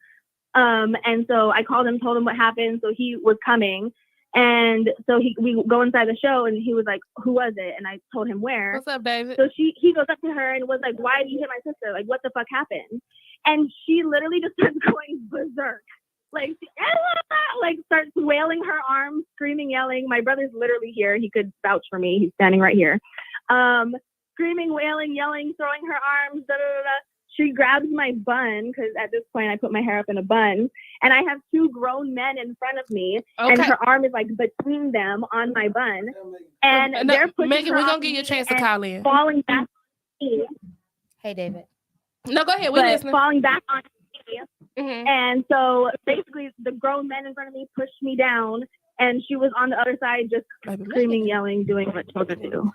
And so I called him, told him what happened. So he was coming. And so we go inside the show, and he was like, who was it? And I told him where. What's up, David? So he goes up to her and was like, why did you hit my sister? Like, what the fuck happened? And she literally just starts going berserk. Like starts wailing her arms, screaming, yelling. My brother's literally here. He could vouch for me. He's standing right here. Screaming, wailing, yelling, throwing her arms. Da, da, da, da. She grabs my bun because at this point I put my hair up in a bun, and I have 2 grown men in front of me, and her arm is like between them on my bun, and they're pushing Megan, her we're gonna give you a chance to call in. Falling back on me. Hey, David. No, go ahead. We're listening. Falling back on me. And so basically the grown men in front of me pushed me down, and she was on the other side just screaming, yelling, doing what children do.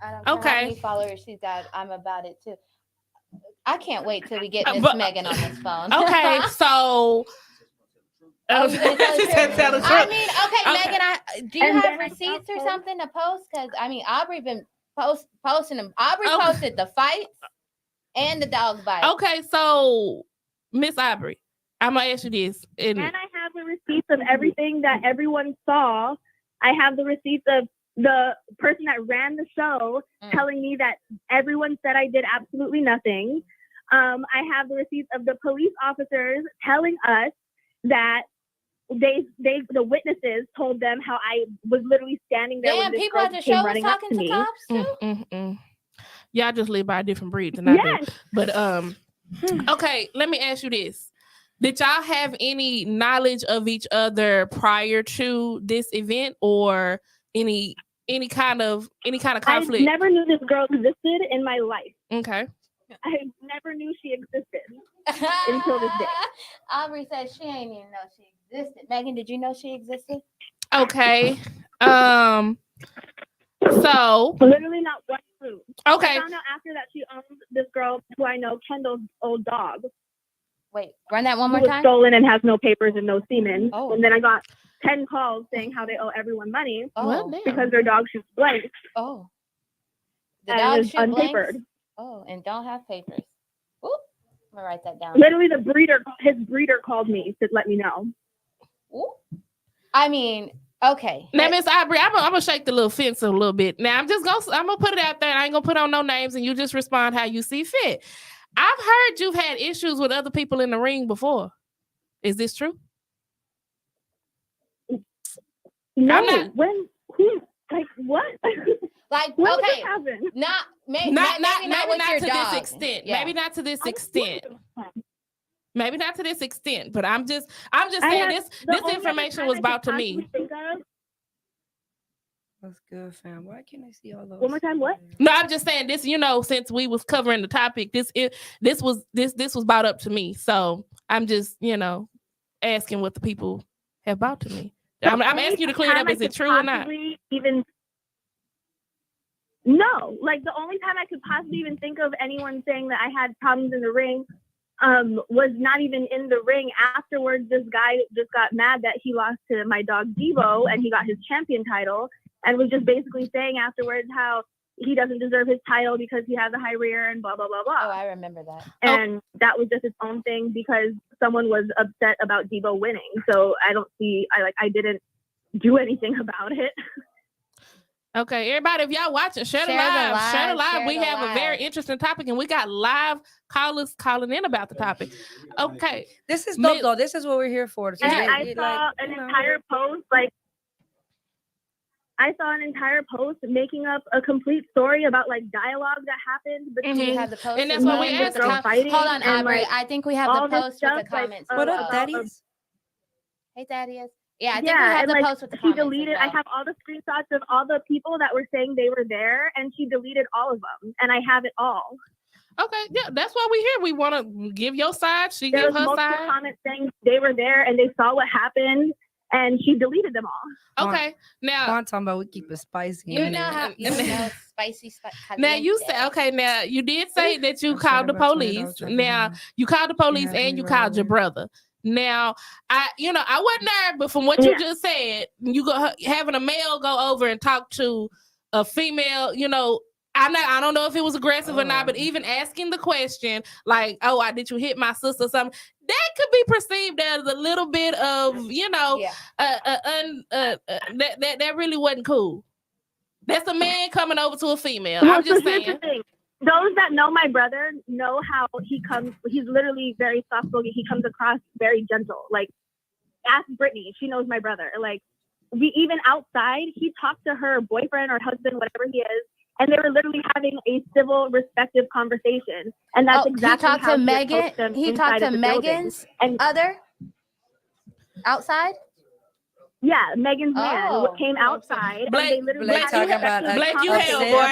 I don't care how many followers she's got. I'm about it too. I can't wait till we get Miss Megan on this phone. Okay, so I mean, okay, Megan, do you have receipts or something to post? Because I mean, Aubrey been posting them. Aubrey Okay. posted the fights and the dog bite. Okay, so Miss Aubrey, I'm gonna ask you this. And I have the receipts of everything that everyone saw. I have the receipts of the person that ran the show telling me that everyone said I did absolutely nothing. I have the receipts of the police officers telling us that the witnesses told them how I was literally standing there when this people girl at the came show was running up talking to to me. cops too. Y'all just live by a different breed than I do. Yes. But okay, let me ask you this. Did y'all have any knowledge of each other prior to this event, or any kind of conflict? I never knew this girl existed in my life. Okay. I never knew she existed until this day. Aubrey said she ain't even know she existed. Megan, did you know she existed? Okay. So literally not one clue. Okay. I found out after that she owns this girl who I know, Kendall's old dog. Wait, run that one more who was time. stolen and has no papers and no semen. Oh. And then I got 10 calls saying how they owe everyone money Well, because their dog shoots blanks. Oh. The and dog is shoot unpapered. blanks? Oh, and don't have papers. Oop. I'm gonna write that down. Literally, his breeder called me to let me know. Ooh. I mean, okay. Now, Miss Aubrey, I'm gonna shake the little fence a little bit. Now, I'm gonna put it out there. And I ain't gonna put on no names, and you just respond how you see fit. I've heard you've had issues with other people in the ring before. Is this true? No. I'm not. When? Who? Like what? Like when okay. did this happen? Maybe Not with to your dog. this extent. Yeah. Maybe not to this extent. Maybe not to this extent. But I'm just saying this information was brought to me. That's good, fam. Why can't I see all those? One more time, what? No, I'm just saying this. You know, since we was covering the topic, this was brought up to me. So I'm just asking what the people have brought to me. I'm asking you to clear it up. Is it true or not? No, like the only time I could possibly even think of anyone saying that I had problems in the ring was not even in the ring. Afterwards, this guy just got mad that he lost to my dog Debo and he got his champion title and was just basically saying afterwards how he doesn't deserve his title because he has a high rear and blah, blah, blah, blah. Oh, I remember that. And that was just his own thing because someone was upset about Debo winning. So I didn't do anything about it. Okay, everybody, if y'all watching, share the live. We have a very interesting topic, and we got live callers calling in about the topic. Okay, this is dope, though. This is what we're here for. And I saw an entire post, I saw an entire post making up a complete story about dialogue that happened between have the post, and that's what we asked. Hold on, Aubrey. I think we have the post with the comments. What up, Daddies? Hey, Daddies. Yeah, I think we have the post with the comments. She deleted. I have all the screenshots of all the people that were saying they were there, and she deleted all of them, and I have it all. Okay, yeah, that's why we're here. We want to give your side. She there give was her multiple side. Comments saying they were there and they saw what happened, and she deleted them all. Okay, now I'm talking about we keep it spicy. You know how spicy. Now you say okay. Now you did say that you called the police. Now you called the police and you called your brother. Now I wasn't there, but from what you just said, you go having a male go over and talk to a female. I don't know if it was aggressive or not, but even asking the question like, "Oh, did you hit my sister?" or something that could be perceived as a little bit of, that really wasn't cool. That's a man coming over to a female. Well, I'm just here's saying. the thing. Those that know my brother know how he comes. He's literally very soft-spoken. He comes across very gentle. Like, ask Brittany. She knows my brother. Like, even outside, he talked to her boyfriend or husband, whatever he is, and they were literally having a civil, respective conversation. And that's exactly how he talked to Megan. He talked to Megan's other outside. Yeah, Megan's man came outside. Blake, and they literally Blake talking about Blake, you hell, boy.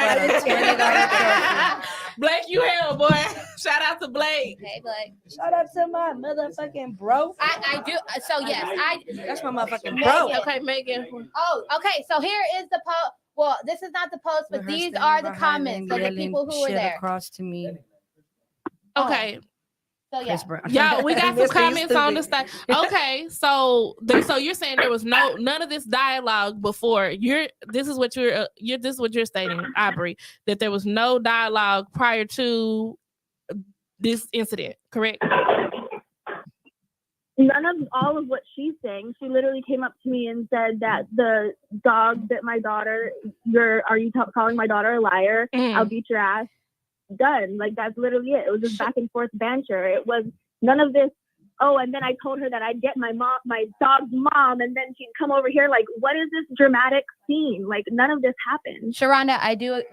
Blake, you hell, boy. Shout out to Blake. Hey, Blake. Shout out to my motherfucking bro. I do. So yes, That's my motherfucking bro. Okay, Megan. Oh, okay. So here is the post. Well, this is not the post, but these are the comments of the people who were there. Across to me. Okay. So yeah, Chris Brown. Y'all, we got some This thing's comments on the stupid. stage. Okay, so you're saying there was none of this dialogue before. This is what you're stating, Aubrey, that there was no dialogue prior to this incident, correct? None of all of what she's saying. She literally came up to me and said that the dog bit my daughter. Are you calling my daughter a liar? I'll beat your ass. Done. Like, that's literally it. It was just back and forth banter. It was none of this. Oh, and then I told her that I'd get my dog's mom, and then she'd come over here. Like, what is this dramatic scene? Like, none of this happened. Sharonda, I do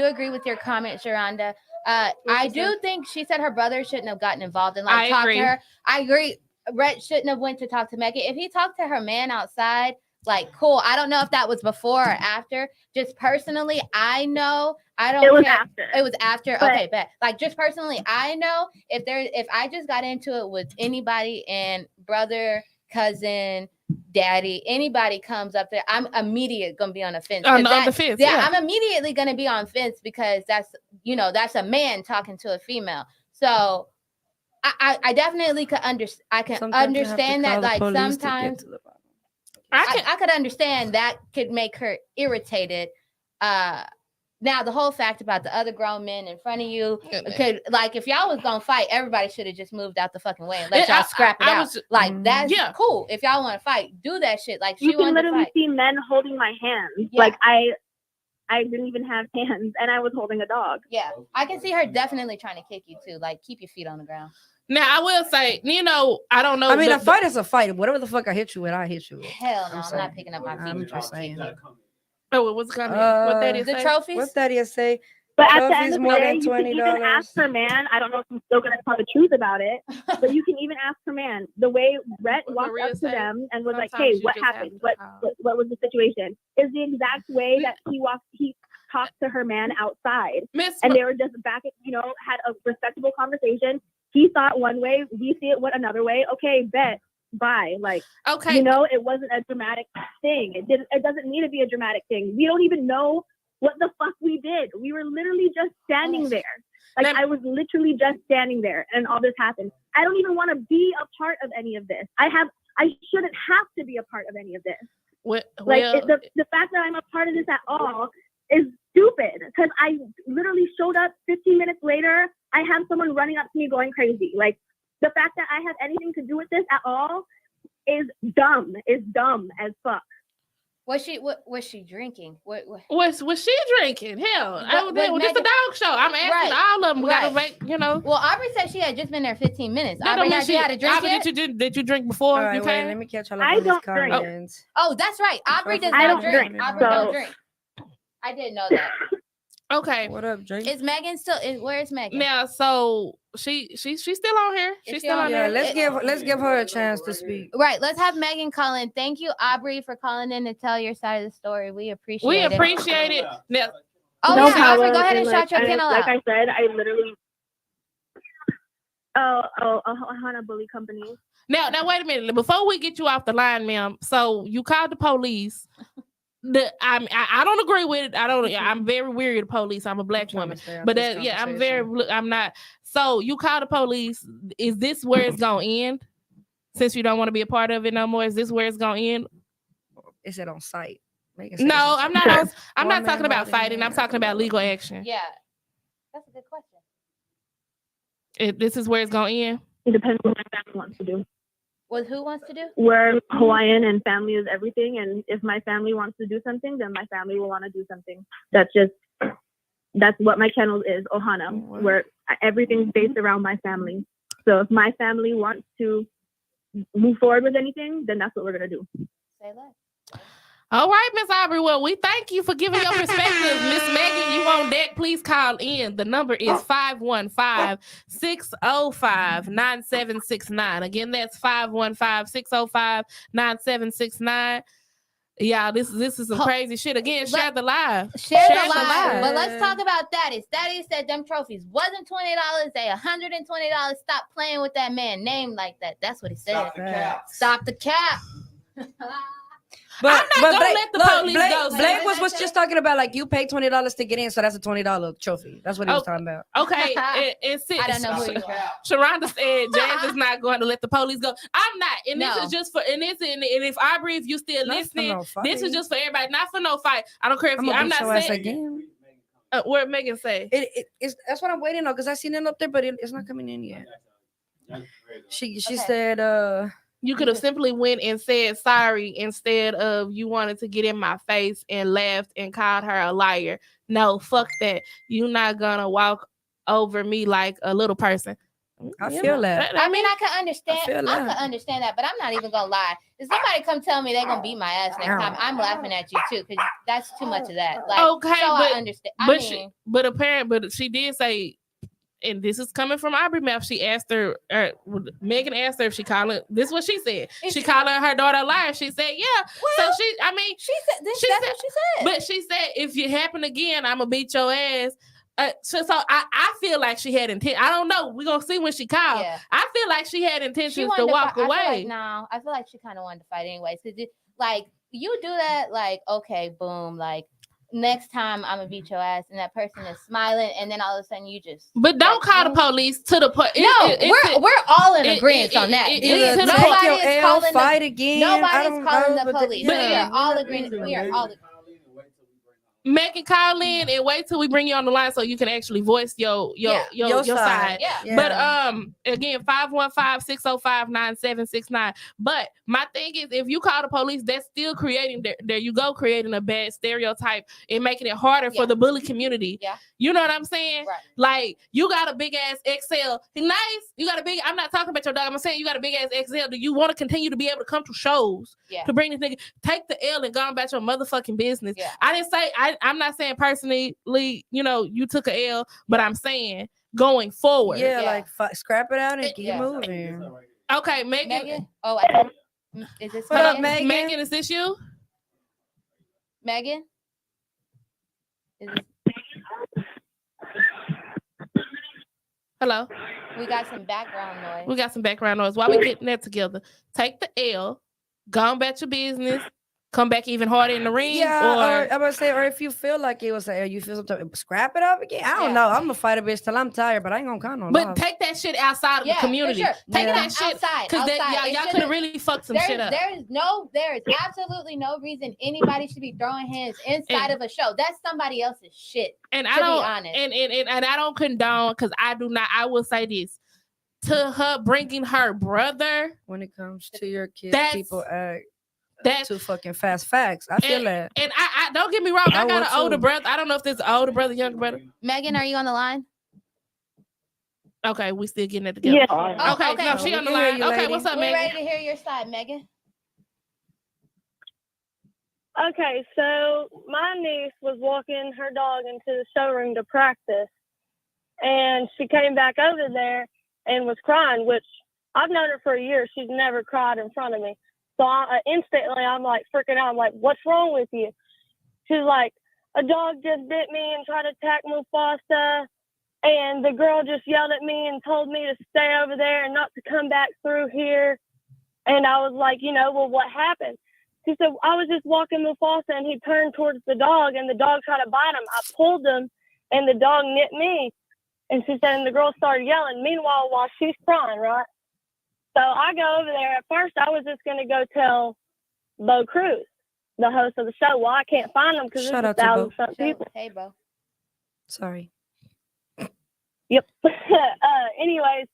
agree with your comment, Sharonda. I do think she said her brother shouldn't have gotten involved and like talked to her. I agree. Rhett shouldn't have went to talk to Megan. If he talked to her man outside, like, cool. I don't know if that was before or after. Just personally, I know. I don't. It was care. after. It was after. But, okay, bet. Like, just personally, I know if I just got into it with anybody and brother, cousin, daddy, anybody comes up there, I'm immediately gonna be on the fence. On the fence. Yeah, I'm immediately gonna be on fence because that's a man talking to a female. So I definitely could understand. I can understand that. Like, sometimes I could understand that could make her irritated. Now the whole fact about the other grown men in front of you could, like, if y'all was gonna fight, everybody should have just moved out the fucking way and let y'all scrap it out. That's cool. If y'all want to fight, do that shit. Like, you can literally see men holding my hands. Yeah. Like, I didn't even have hands, and I was holding a dog. Yeah, I can see her definitely trying to kick you too. Like, keep your feet on the ground. Now, I will say, I don't know. I mean, a fight is a fight. Whatever the fuck I hit you with, I hit you with. Hell no, I'm not picking up my feet. I'm just saying. Oh, what's coming? What that is? The trophies? What's that is say? But at the end of the more day, than you can even ask her man. I don't know if I'm still going to tell the truth about it, but you can even ask her man. The way Rhett walked up to them and was like, "Hey, what happened? What was the situation?" Is the exact way that he talked to her man outside, and they were just back at, had a respectable conversation. He thought one way, we see it another way. Okay, bet. Bye. Like, okay, it wasn't a dramatic thing. It doesn't need to be a dramatic thing. We don't even know what the fuck we did. We were literally just standing there. Like, I was literally just standing there and all this happened. I don't even want to be a part of any of this. I shouldn't have to be a part of any of this. The fact that I'm a part of this at all is stupid, because I literally showed up 15 minutes later. I have someone running up to me going crazy. Like, the fact that I have anything to do with this at all is dumb. Is dumb as fuck. Was she drinking? What was she drinking? Hell, it's a dog show. I'm asking all of them. We gotta make, Well, Aubrey said she had just been there 15 minutes. Aubrey, she had a drink yet? Did you drink before? All right, wait, let me catch all I don't drink. Oh, that's right. Aubrey does not drink. Aubrey don't drink. I didn't know that. Okay. What up, Drake? Is Megan still? Where's Megan? Now, so she's still on here. She's still on here. Let's give her a chance to speak. Right. Let's have Megan call in. Thank you, Aubrey, for calling in to tell your side of the story. We appreciate it. We appreciate it. Now, Aubrey, go ahead and shout your channel out. Like I said, I literally. Hana Bully Company. Now, wait a minute. Before we get you off the line, ma'am. So you called the police. I don't agree with it. I'm very weary of the police. I'm a black woman, but I'm not. So you call the police. Is this where it's gonna end? Since you don't want to be a part of it no more, is this where it's gonna end? Is it on site? No, I'm not. I'm not talking about fighting. I'm talking about legal action. Yeah, that's a good question. This is where it's gonna end. It depends on what my family wants to do. What who wants to do? We're Hawaiian and family is everything. And if my family wants to do something, then my family will want to do something. That's what my channel is, Ohana, where everything's based around my family. So if my family wants to move forward with anything, then that's what we're going to do. Say less. All right, Miss Aubrey. Well, we thank you for giving your perspective. Miss Megan, you on deck. Please call in. The number is 515-605-9769. Again, that's 515-605-9769. Yeah, this is some crazy shit. Again, share the live. Share the live. But let's talk about Thaddeus. Thaddeus said them trophies wasn't $20. They $120. Stop playing with that man name like that. That's what he said. Stop the cap. I'm not gonna let the police go. Blake was just talking about like you pay $20 to get in, so that's a $20 trophy. That's what he was talking about. Okay, I don't know who you are. Sharonda said Jazz is not going to let the police go. I'm not, and this is just for and if Aubrey, if you still listening, this is just for everybody, not for no fight. I don't care if I'm not saying again. What Megan say? It's that's what I'm waiting on because I seen it up there, but it's not coming in yet. She said you could have simply went and said sorry instead of you wanted to get in my face and laughed and called her a liar. No, fuck that. You're not gonna walk over me like a little person. I feel that. I mean, I can understand. I can understand that, but I'm not even gonna lie. If somebody come tell me they're gonna beat my ass next time, I'm laughing at you too, because that's too much of that. Like, okay, so but I understand. But she did say, and this is coming from Aubrey mouth. She asked her, Megan asked her if she called it. This is what she said. She called her daughter a liar. She said, yeah. Well, so she said, what she said. But she said, if you happen again, I'm gonna beat your ass. So I feel like she had intent. I don't know. We're gonna see when she called. Yeah. I feel like she had intentions to walk away. I feel like she kind of wanted to fight anyways. Because like you do that, like okay, boom, like next time I'm gonna beat your ass, and that person is smiling, and then all of a sudden you just. But don't call the police to the point. We're all in agreement on that. Nobody is calling fight again. Nobody's calling the police. We are all agreeing. We are all. Megan, call in and wait till we bring you on the line so you can actually voice your side. Yeah. But again, 515-605-9769. But my thing is, if you call the police, that's still creating creating a bad stereotype and making it harder for the bully community. Yeah. You know what I'm saying? Right. Like you got a big ass XL. Nice. You got a big. I'm not talking about your dog. I'm saying you got a big ass XL. Do you want to continue to be able to come to shows to bring this nigga? Take the L and go about your motherfucking business. Yeah. I didn't say I'm not saying personally, you took a L, but I'm saying going forward. Yeah. Like scrap it out and keep moving. Okay, Megan. Oh, is this what up, Megan? Megan, is this you? Megan? Hello? We got some background noise. While we getting that together, take the L, go about your business, come back even harder in the ring. Yeah, or I'm gonna say, or if you feel like it was, you feel something, scrap it up again. I don't know. I'm gonna fight a bitch till I'm tired, but I ain't gonna count on. But take that shit outside of the community. For sure. Take that shit outside. Because y'all could have really fucked some shit up. There is absolutely no reason anybody should be throwing hands inside of a show. That's somebody else's shit. And I don't, be honest. And I don't condone, because I do not. I will say this to her, bringing her brother. When it comes to your kids, people act. That's too fucking fast. Facts. I feel that. And I don't get me wrong. I got an older brother. I don't know if there's an older brother, younger brother. Megan, are you on the line? Okay, we still getting it together. Yeah. Okay. No, she on the line. Okay, what's up, Megan? We're ready to hear your side, Megan. Okay, so my niece was walking her dog into the showroom to practice, and she came back over there and was crying, which I've known her for a year. She's never cried in front of me. So instantly, I'm like freaking out. I'm like, what's wrong with you? She's like, a dog just bit me and tried to attack Mufasa. And the girl just yelled at me and told me to stay over there and not to come back through here. And I was like, well, what happened? She said, I was just walking Mufasa and he turned towards the dog and the dog tried to bite him. I pulled him and the dog nipped me. And she said, and the girl started yelling. Meanwhile, while she's crying, right? So I go over there. At first, I was just going to go tell Bo Cruz, the host of the show. Well, I can't find him because there's 1,000 people. Hey, Bo. Sorry. Yep. Anyways,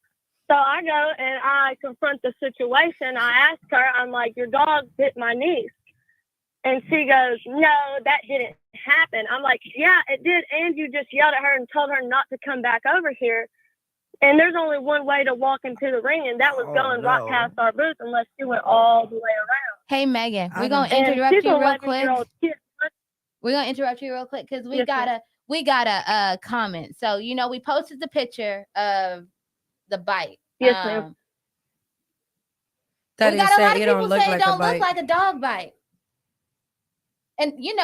so I go and I confront the situation. I ask her, I'm like, your dog bit my niece. And she goes, no, that didn't happen. I'm like, yeah, it did. And you just yelled at her and told her not to come back over here. And there's only one way to walk into the ring, and that was going right past our booth unless you went all the way around. Hey, Megan, we're going to interrupt you real quick. We're going to interrupt you real quick because we got a comment. So, we posted the picture of the bite. Yes, ma'am. That we got a lot of it people don't look say like it don't a bite. look like a dog bite. And, you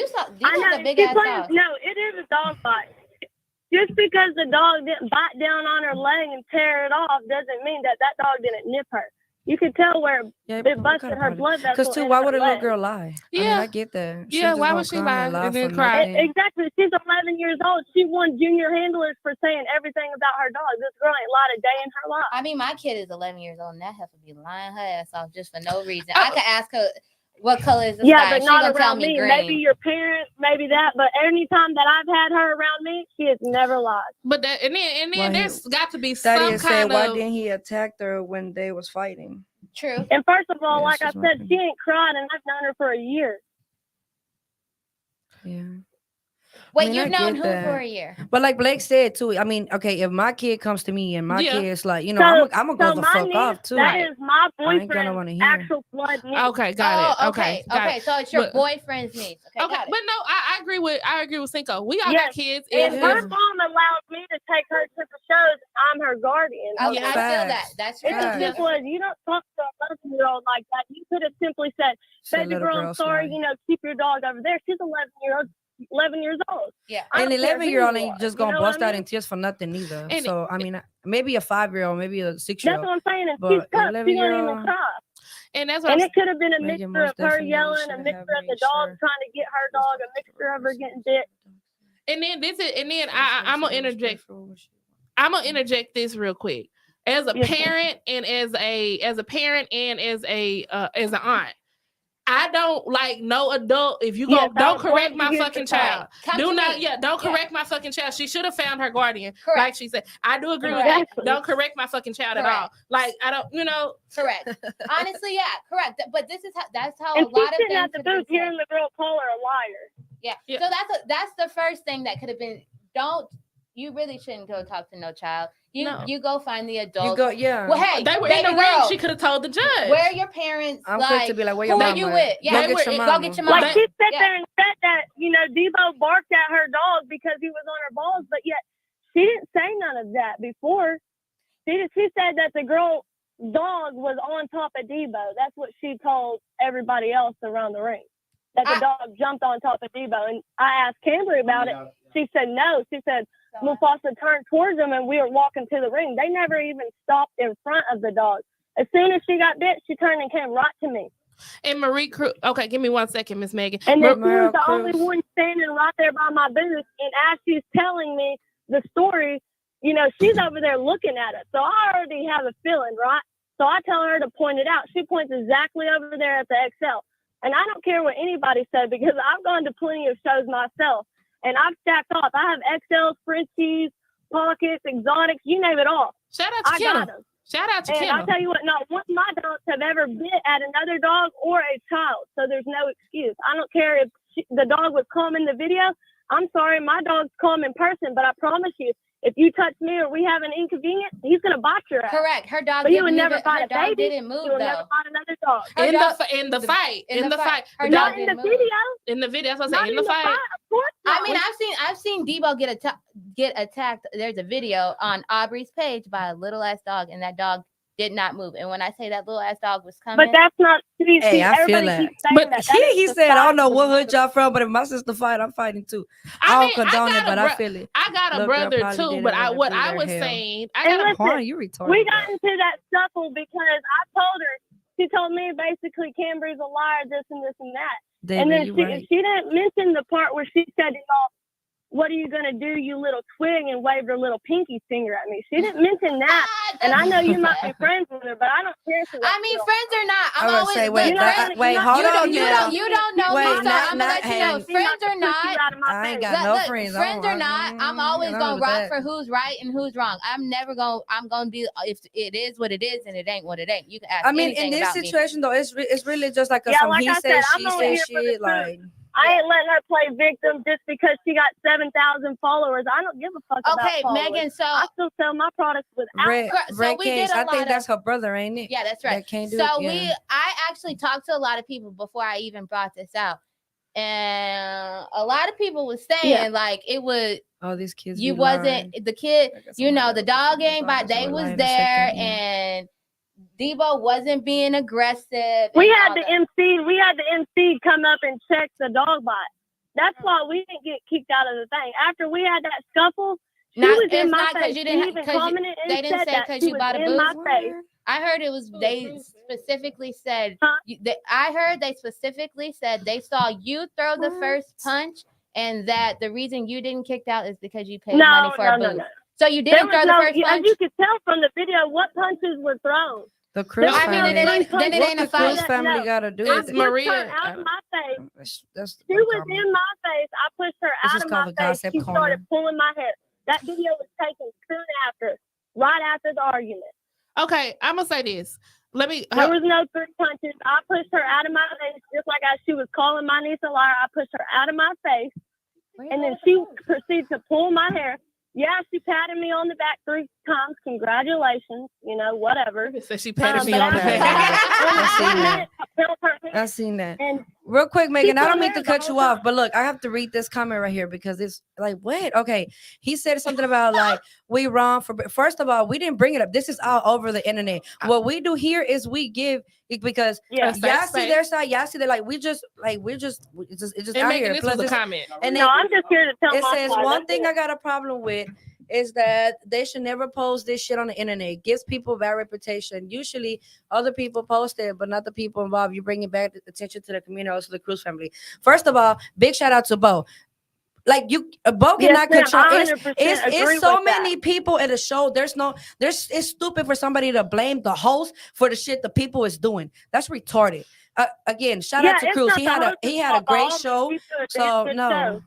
saw a big-ass dog. No, it is a dog bite. Just because the dog didn't bite down on her leg and tear it off doesn't mean that dog didn't nip her. You could tell where Yeah, it busted her blood vessel. Because too, in why her would a little leg. girl lie? I mean, Yeah. I get that. Yeah, just why gonna would she come lie and and then for cry? nothing. Exactly. She's 11 years old. She won junior handlers for saying everything about her dog. This girl ain't lied a day in her life. I mean, my kid is 11 years old, and that heifer be lying her ass off just for no reason. Oh. I could ask her what color is the Yeah, sky. but She not gonna tell around me me. green. Maybe your parents, maybe that. But anytime that I've had her around me, she has never lied. But that and then Well, there's got to be Thaddeus some said, kind why of. didn't he attack her when they was fighting? True. And first of all, Yeah, like I she's my said, friend. she ain't cried, and I've known her for a year. Yeah. Wait, I mean, you've I known get who that. for a year? But like Blake said too, I mean, okay, if my kid comes to me and my Yeah. kid's like, you know, So- I'm gonna go So the my fuck niece, off too. that is my I ain't gonna wanna boyfriend's hear. actual blood niece. Okay, got it. Okay. got Okay. it. So it's your But- boyfriend's niece. Okay, Okay, got it. but no, I agree with Cinco. We all Yes, got kids. And If- her if- mom allows me to take her to the shows. I'm her guardian. Okay, Yeah. I feel that. Facts. That's It's true. as Facts. simple as you don't talk to a 11-year-old like that. You could have simply said, Said baby little girl, I'm girl sorry, smile. keep your dog over there. She's 11 years old. Yeah. I An don't care who 11-year-old you ain't are, just you gonna know what bust I out mean? in tears for nothing neither. And- So I mean, maybe a 5-year-old, maybe a That's 6-year-old. what I'm saying. And But she's tough. She don't 11-year-old even cry. and that's what And I'm it could have been a Megan mixture of most her definitely yelling, a should have mixture of the made dog sure. trying to get her dog, a mixture of her getting bit. and then I'm gonna interject. I'm gonna interject this real quick. As a Yes, ma'am. parent and as a parent and as an aunt, I don't like no adult. If you Yes, go, I don't would correct love my to hear fucking the side. child. Come Do to not, me. yeah, don't Yeah. correct my fucking child. She should have found her guardian, Correct. like she said. I do agree with Exactly. that. Don't correct my fucking child at all. Like I don't, Correct. Honestly, yeah, correct. But that's how And a lot she's of sitting things at the could have booth been said. hearing the girl call her a liar. Yeah. Yeah. So that's the first thing that could have been. You really shouldn't go talk to no child. No. You go find the adult. You go, yeah. Well, hey, they were in the baby ring. girl, She could have told the judge. where are your parents? I'm quick to be like, where your who are mama you at? with? Yeah, Go get your go mama. get your mama. Like she sat Yeah. there and said that, Debo barked at her dog because he was on her balls, but yet she didn't say none of that before. She said that the girl dog was on top of Debo. That's what she told everybody else around the ring. That the dog jumped on top of Debo. And I asked Camry about it. She said no. She said Mufasa turned towards him and we were walking to the ring. They never even stopped in front of the dog. As soon as she got bit, she turned and came right to me. And Marie Cruz. Okay, give me 1 second, Miss Megan. And then she Marie was the Cruz. only one standing right there by my booth. And as she's telling me the story, she's over there looking at it. So I already have a feeling, right? So I tell her to point it out. She points exactly over there at the XL. And I don't care what anybody said because I've gone to plenty of shows myself. And I've stacked off. I have XLs, Frenchies, pockets, exotics, you name it all. Shout out to I got Kenna. them. Shout out to And Kenna. I'll tell you what, not one of my dogs have ever bit at another dog or a child. So there's no excuse. I don't care if the dog was calm in the video. I'm sorry, my dog's calm in person, but I promise you, if you touch me or we have an inconvenience, he's going to bite your ass. Correct. Her dog But he didn't would never even, bite her a dog baby. didn't move He will though. never fight another dog. Her dog- In the fight. in the fight. Her The dog dog Not in the didn't move. video. in the video. That's what I Not said. In the fight. Of course not. I mean, I've seen Debo get attacked. There's a video on Aubrey's page by a little ass dog, and that dog did not move. And when I say that little ass dog was coming, But that's not. See, Hey, I feel everybody that. keeps saying But that. That he is the said, I don't fact know of what the hood y'all from, but if my sister fight, I'm fighting too. I I don't condone it, but I feel it. I got a Little girl brother probably too, didn't but wanna what do I their was hell. saying, I And got a listen, Horn, you retarded. We got into that scuffle because I told her. She told me basically Cambry's a liar, this and this and that. David, And then you she right. she didn't mention the part where she said, what are you going to do, you little twig, and waved her little pinky finger at me. She didn't mention that. And I know you might be friends with her, but I don't care for that. I mean, friends or not, I I'm was always say, wait, you know, that, wait, hold on now. You don't know Wait, me, so not- I'm gonna not- let you know. hey. Friends or not, I ain't got no friends. Friends or not, I'm always gonna rock for her. who's right and who's wrong. I'm gonna be, if it is what it is and it ain't what it ain't. You can ask I mean, anything in this about me. situation though, it's really just like a Yeah, some like he I said, said, I'm she only said here for the shit. truth. Like, I ain't letting her play victim just because she got 7,000 followers. I don't give a fuck about Okay, followers. Megan, so I still sell my products without. Red, so Red we Case, did a I lot think of- that's her brother, ain't it? yeah, that's right. That can't do So it. Yeah. I actually talked to a lot of people before I even brought this out. And a lot of people was saying like it was All these kids. you be wasn't lying. the kid, I guess you I'm know, lying. the dog I'm ain't but they lying was in a there second, yeah. and Debo wasn't being aggressive. We and had all the that. MC come up and check the dog bite. That's why we didn't get kicked out of the thing. After we had that scuffle, she was in my face. She even commented and they didn't said say that 'cause she you was bought a in my booth? face. I heard it was they specifically said. I heard they specifically said they saw you throw the first punch, and that the reason you didn't kicked out is because you paid money for a booth. So you didn't throw the first punch. As you could tell from the video, what punches were thrown. The Cruz I mean, family. then it ain't a What the Cruz fight. family got to do It's with it? Maria. Out of my face. That's She was in my face. I pushed her This out is of called my the face. gossip She corner. started pulling my hair. That video was taken soon after, right after the argument. Okay, I'm gonna say this. Let me. There was no 3 punches. I pushed her out of my face, just like as she was calling my niece a liar. I pushed her out of my face, and then she proceeded to pull my hair. Yeah, she patted me on the back 3 times. Congratulations, whatever. So she patted me but on the after back. I seen that. And Real quick, Megan, I don't told mean her to the cut whole you off, time. but look, I have to read this comment right here because it's like, what? Okay. He said something about like, we wrong for, first of all, we didn't bring it up. This is all over the internet. What we do here is we give because Yeah. y'all see their side, y'all see that like, we're just it's just And out Megan, here. this Plus was a it's- comment. and No, then I'm just here to tell it my says side. one That's thing it. I got a problem with is that they should never post this shit on the internet. It gives people bad reputation. Usually other people post it, but not the people involved. You bring it back attention to the community, also the Cruz family. First of all, big shout out to Bo. Like Bo cannot ma'am, control. I 100% agree It's so with that. many people in the show. It's stupid for somebody to blame the host for the shit the people is doing. That's retarded. Again, shout out to it's Cruz. not He the had host's a fault. great All show. we do is So good no. show.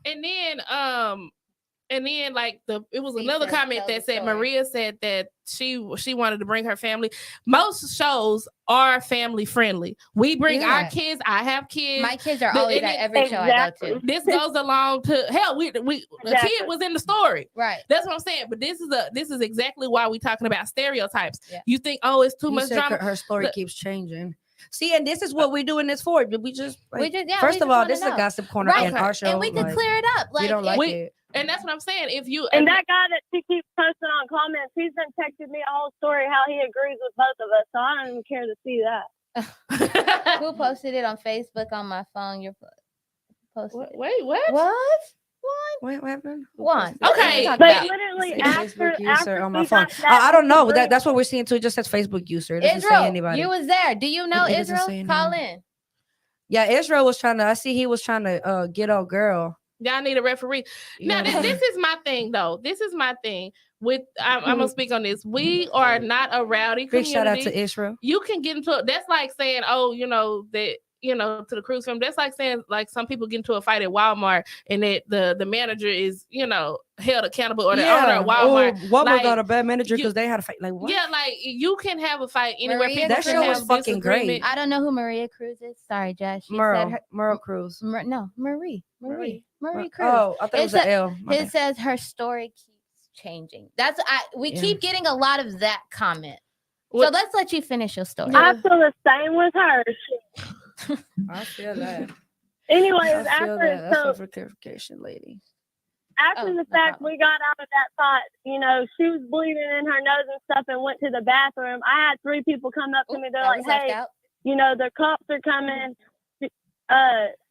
And then like it was He another said, comment tell that the said story. Maria said that she wanted to bring her family. Most shows are family friendly. We bring Yeah. our kids. I have kids. My kids are always and at every show I go to. This goes along to hell. The Exactly. kid was in the story. Right. That's what I'm saying. But this is exactly why we're talking about stereotypes. Yeah. You think, oh, it's too You much said drama. her story Look. keeps changing. See, and this is what we're doing this for. We just, We just first of all, wanna this is know. a gossip corner Right. and our show. And we can clear it up. we Like, don't like we- it. And that's what I'm saying. If you And that guy that she keeps posting on comments, he's been texting me a whole story how he agrees with both of us. So I don't even care to see that. who posted it on Facebook on my phone? You're posted. it. wait, what? What? What happened? One. Okay. Talk But about it. literally Say after Facebook user on my we phone. got that I don't know. disagreement- That's what we're seeing too. It just says Facebook user. It doesn't say Israel, anybody. you was there. Do you know It doesn't Israel? say Call anyone. in. Yeah, Israel was trying to. I see he was trying to get old girl. Y'all need a referee. Now, Yeah. this is my thing, though. This is my thing. I'm gonna speak on this. We are not a rowdy Big community. shout out to Israel. You can get into it. That's like saying, oh, to the Cruz film. That's like saying, like, some people get into a fight at Walmart and that the manager is, held accountable, or the owner of Walmart. Walmart Like, got a bad manager you- because they had a fight. Like what? Yeah, like you can have a fight anywhere. Maria, People that can show have was fucking great. disagreement. I don't know who Maria Cruz is. Sorry, Josh. She said Merle, her, Merle Cruz. no, Marie Cruz. Oh, I thought it was It's an L. My It bad. says her story keeps changing. We Yeah. keep getting a lot of that comment. So What- let's let you finish your story. I feel the same with her. I feel that. Anyways, I feel after that. That's so for clarification, lady. after Oh, the no fact problem. we got out of that fight, she was bleeding in her nose and stuff and went to the bathroom. I had 3 people come up to me. They're That like, was left hey, out. the cops are coming.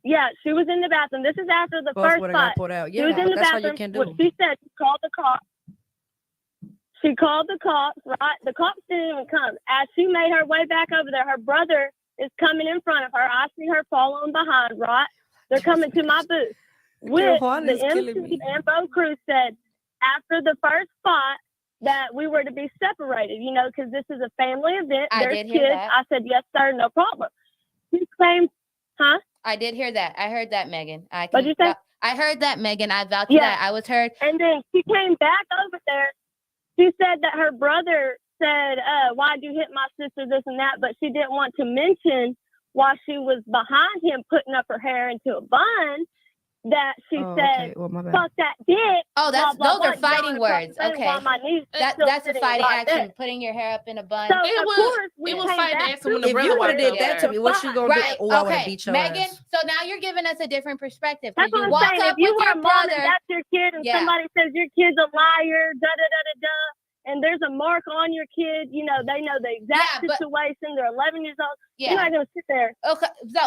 Yeah, she was in the bathroom. This is after the Both first would have got fight. pulled out. She was Yeah, in the but that's all bathroom. you can Well, do. she said she called the cops. She called the cops, right? The cops didn't even come. As she made her way back over there, her brother is coming in front of her. I see her following behind, right? They're coming to my booth. With Juan the is killing MC me. and Bo Cruz said after the first fight that we were to be separated, because this is a family event. I There's did hear kids. that. I said, yes, sir, no problem. She claimed, huh? I did hear that. I heard that, Megan. What'd you say? I heard that, Megan. I vouch for Yeah. that. I was heard. And then she came back over there. She said that her brother said, why'd you hit my sister, this and that, but she didn't want to mention while she was behind him putting up her hair into a bun that she said, okay. Well, my bad. fuck that dick. Oh, blah, blah, those blah, are fighting yelling across words. the room Okay. while my niece is still That's a sitting fighting right action. there. Putting your hair up in a bun. So, It of was- course, we it was came fighting back action when the to If brother you was would have did there. that to me, what you gonna Right. do? Oh, I would have Okay. beat your Megan, ass. so now you're giving us a different perspective. That's You what I'm walk saying. up If you with were your a mom brother. and that's your kid and Yeah. somebody says your kid's a liar, da-da-da-da-da, and there's a mark on your kid, they know the exact Yeah, but- situation. They're 11 years old. Yeah. You're not going to sit there. Okay,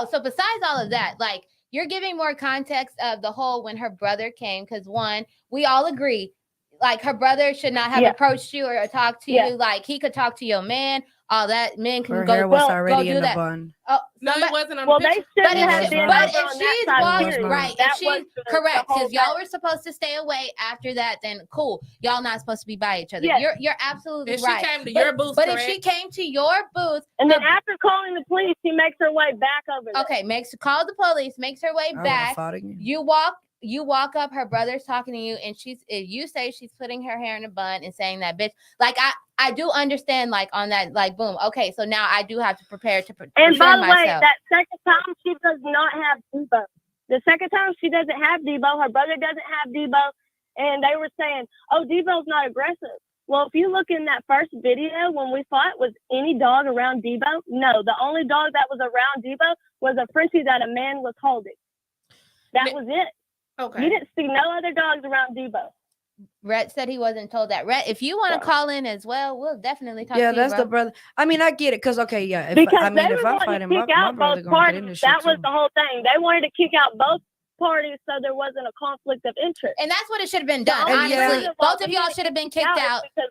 so besides all of that, like you're giving more context of the whole when her brother came, because one, we all agree, like her brother should not have Yeah. approached you or talked to Yeah. you. Like he could talk to your man all that. Men can Her go. hair was go already do in the that. bun. Oh, No, somebody- it wasn't on Well, the they picture. shouldn't But have if, been but over if on that she's side, washed, period. right, That if she's was correct, the whole because y'all thing. were supposed to stay away after that, then cool. Y'all not supposed to be by each other. Yes. You're absolutely If she right. came to your booth, But if correct? she came to your booth, And then her- after calling the police, she makes her way back over there. okay, call the police, makes her way I would've back. fought again. You walk up, her brother's talking to you, and you say she's putting her hair in a bun and saying that bitch. Like I do understand, like on that, like boom. Okay, so now I do have to prepare to And by defend the way, myself. that second time she does not have Debo. The second time she doesn't have Debo. Her brother doesn't have Debo. And they were saying, oh, Debo's not aggressive. Well, if you look in that first video when we fought, was any dog around Debo? No, the only dog that was around Debo was a Frenchie that a man was holding. That was it. Okay. You didn't see no other dogs around Debo. Rhett said he wasn't told that. Rhett, if you want to call in as well, we'll definitely talk to you, that's bro. the brother. I mean, I get it, cause okay, yeah. Because they if were I'm wanting fighting, to my kick out brother both gonna get in parties. this shit That was too. the whole thing. They wanted to kick out both parties so there wasn't a conflict of interest. And that's what it should have been done. The only yeah. Honestly, reason why both of we y'all didn't should have been kick kicked is out. because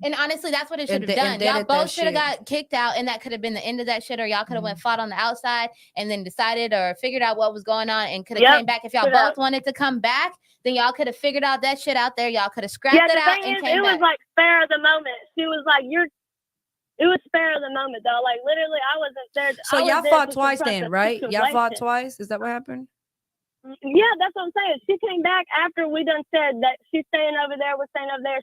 And honestly, that's what it should And have th- done. and Y'all that both should have shit. got kicked out, and that could have been the end of that shit. Or y'all could have went Mhm. fought on the outside, and then decided or figured out what was going on, and could have Yep, came back. If y'all shoulda. both wanted to come back, then y'all could have figured out that shit out there. Y'all could have scrapped yeah, it the out thing and is, came it back. was like spare of the moment. She was like, it was spare of the moment though. Like literally, I wasn't there. So I was y'all there fought to twice confront then, the right? Y'all fought situation. twice. Is that what happened? Yeah, that's what I'm saying. She came back after we done said that she's staying over there, we're staying over there.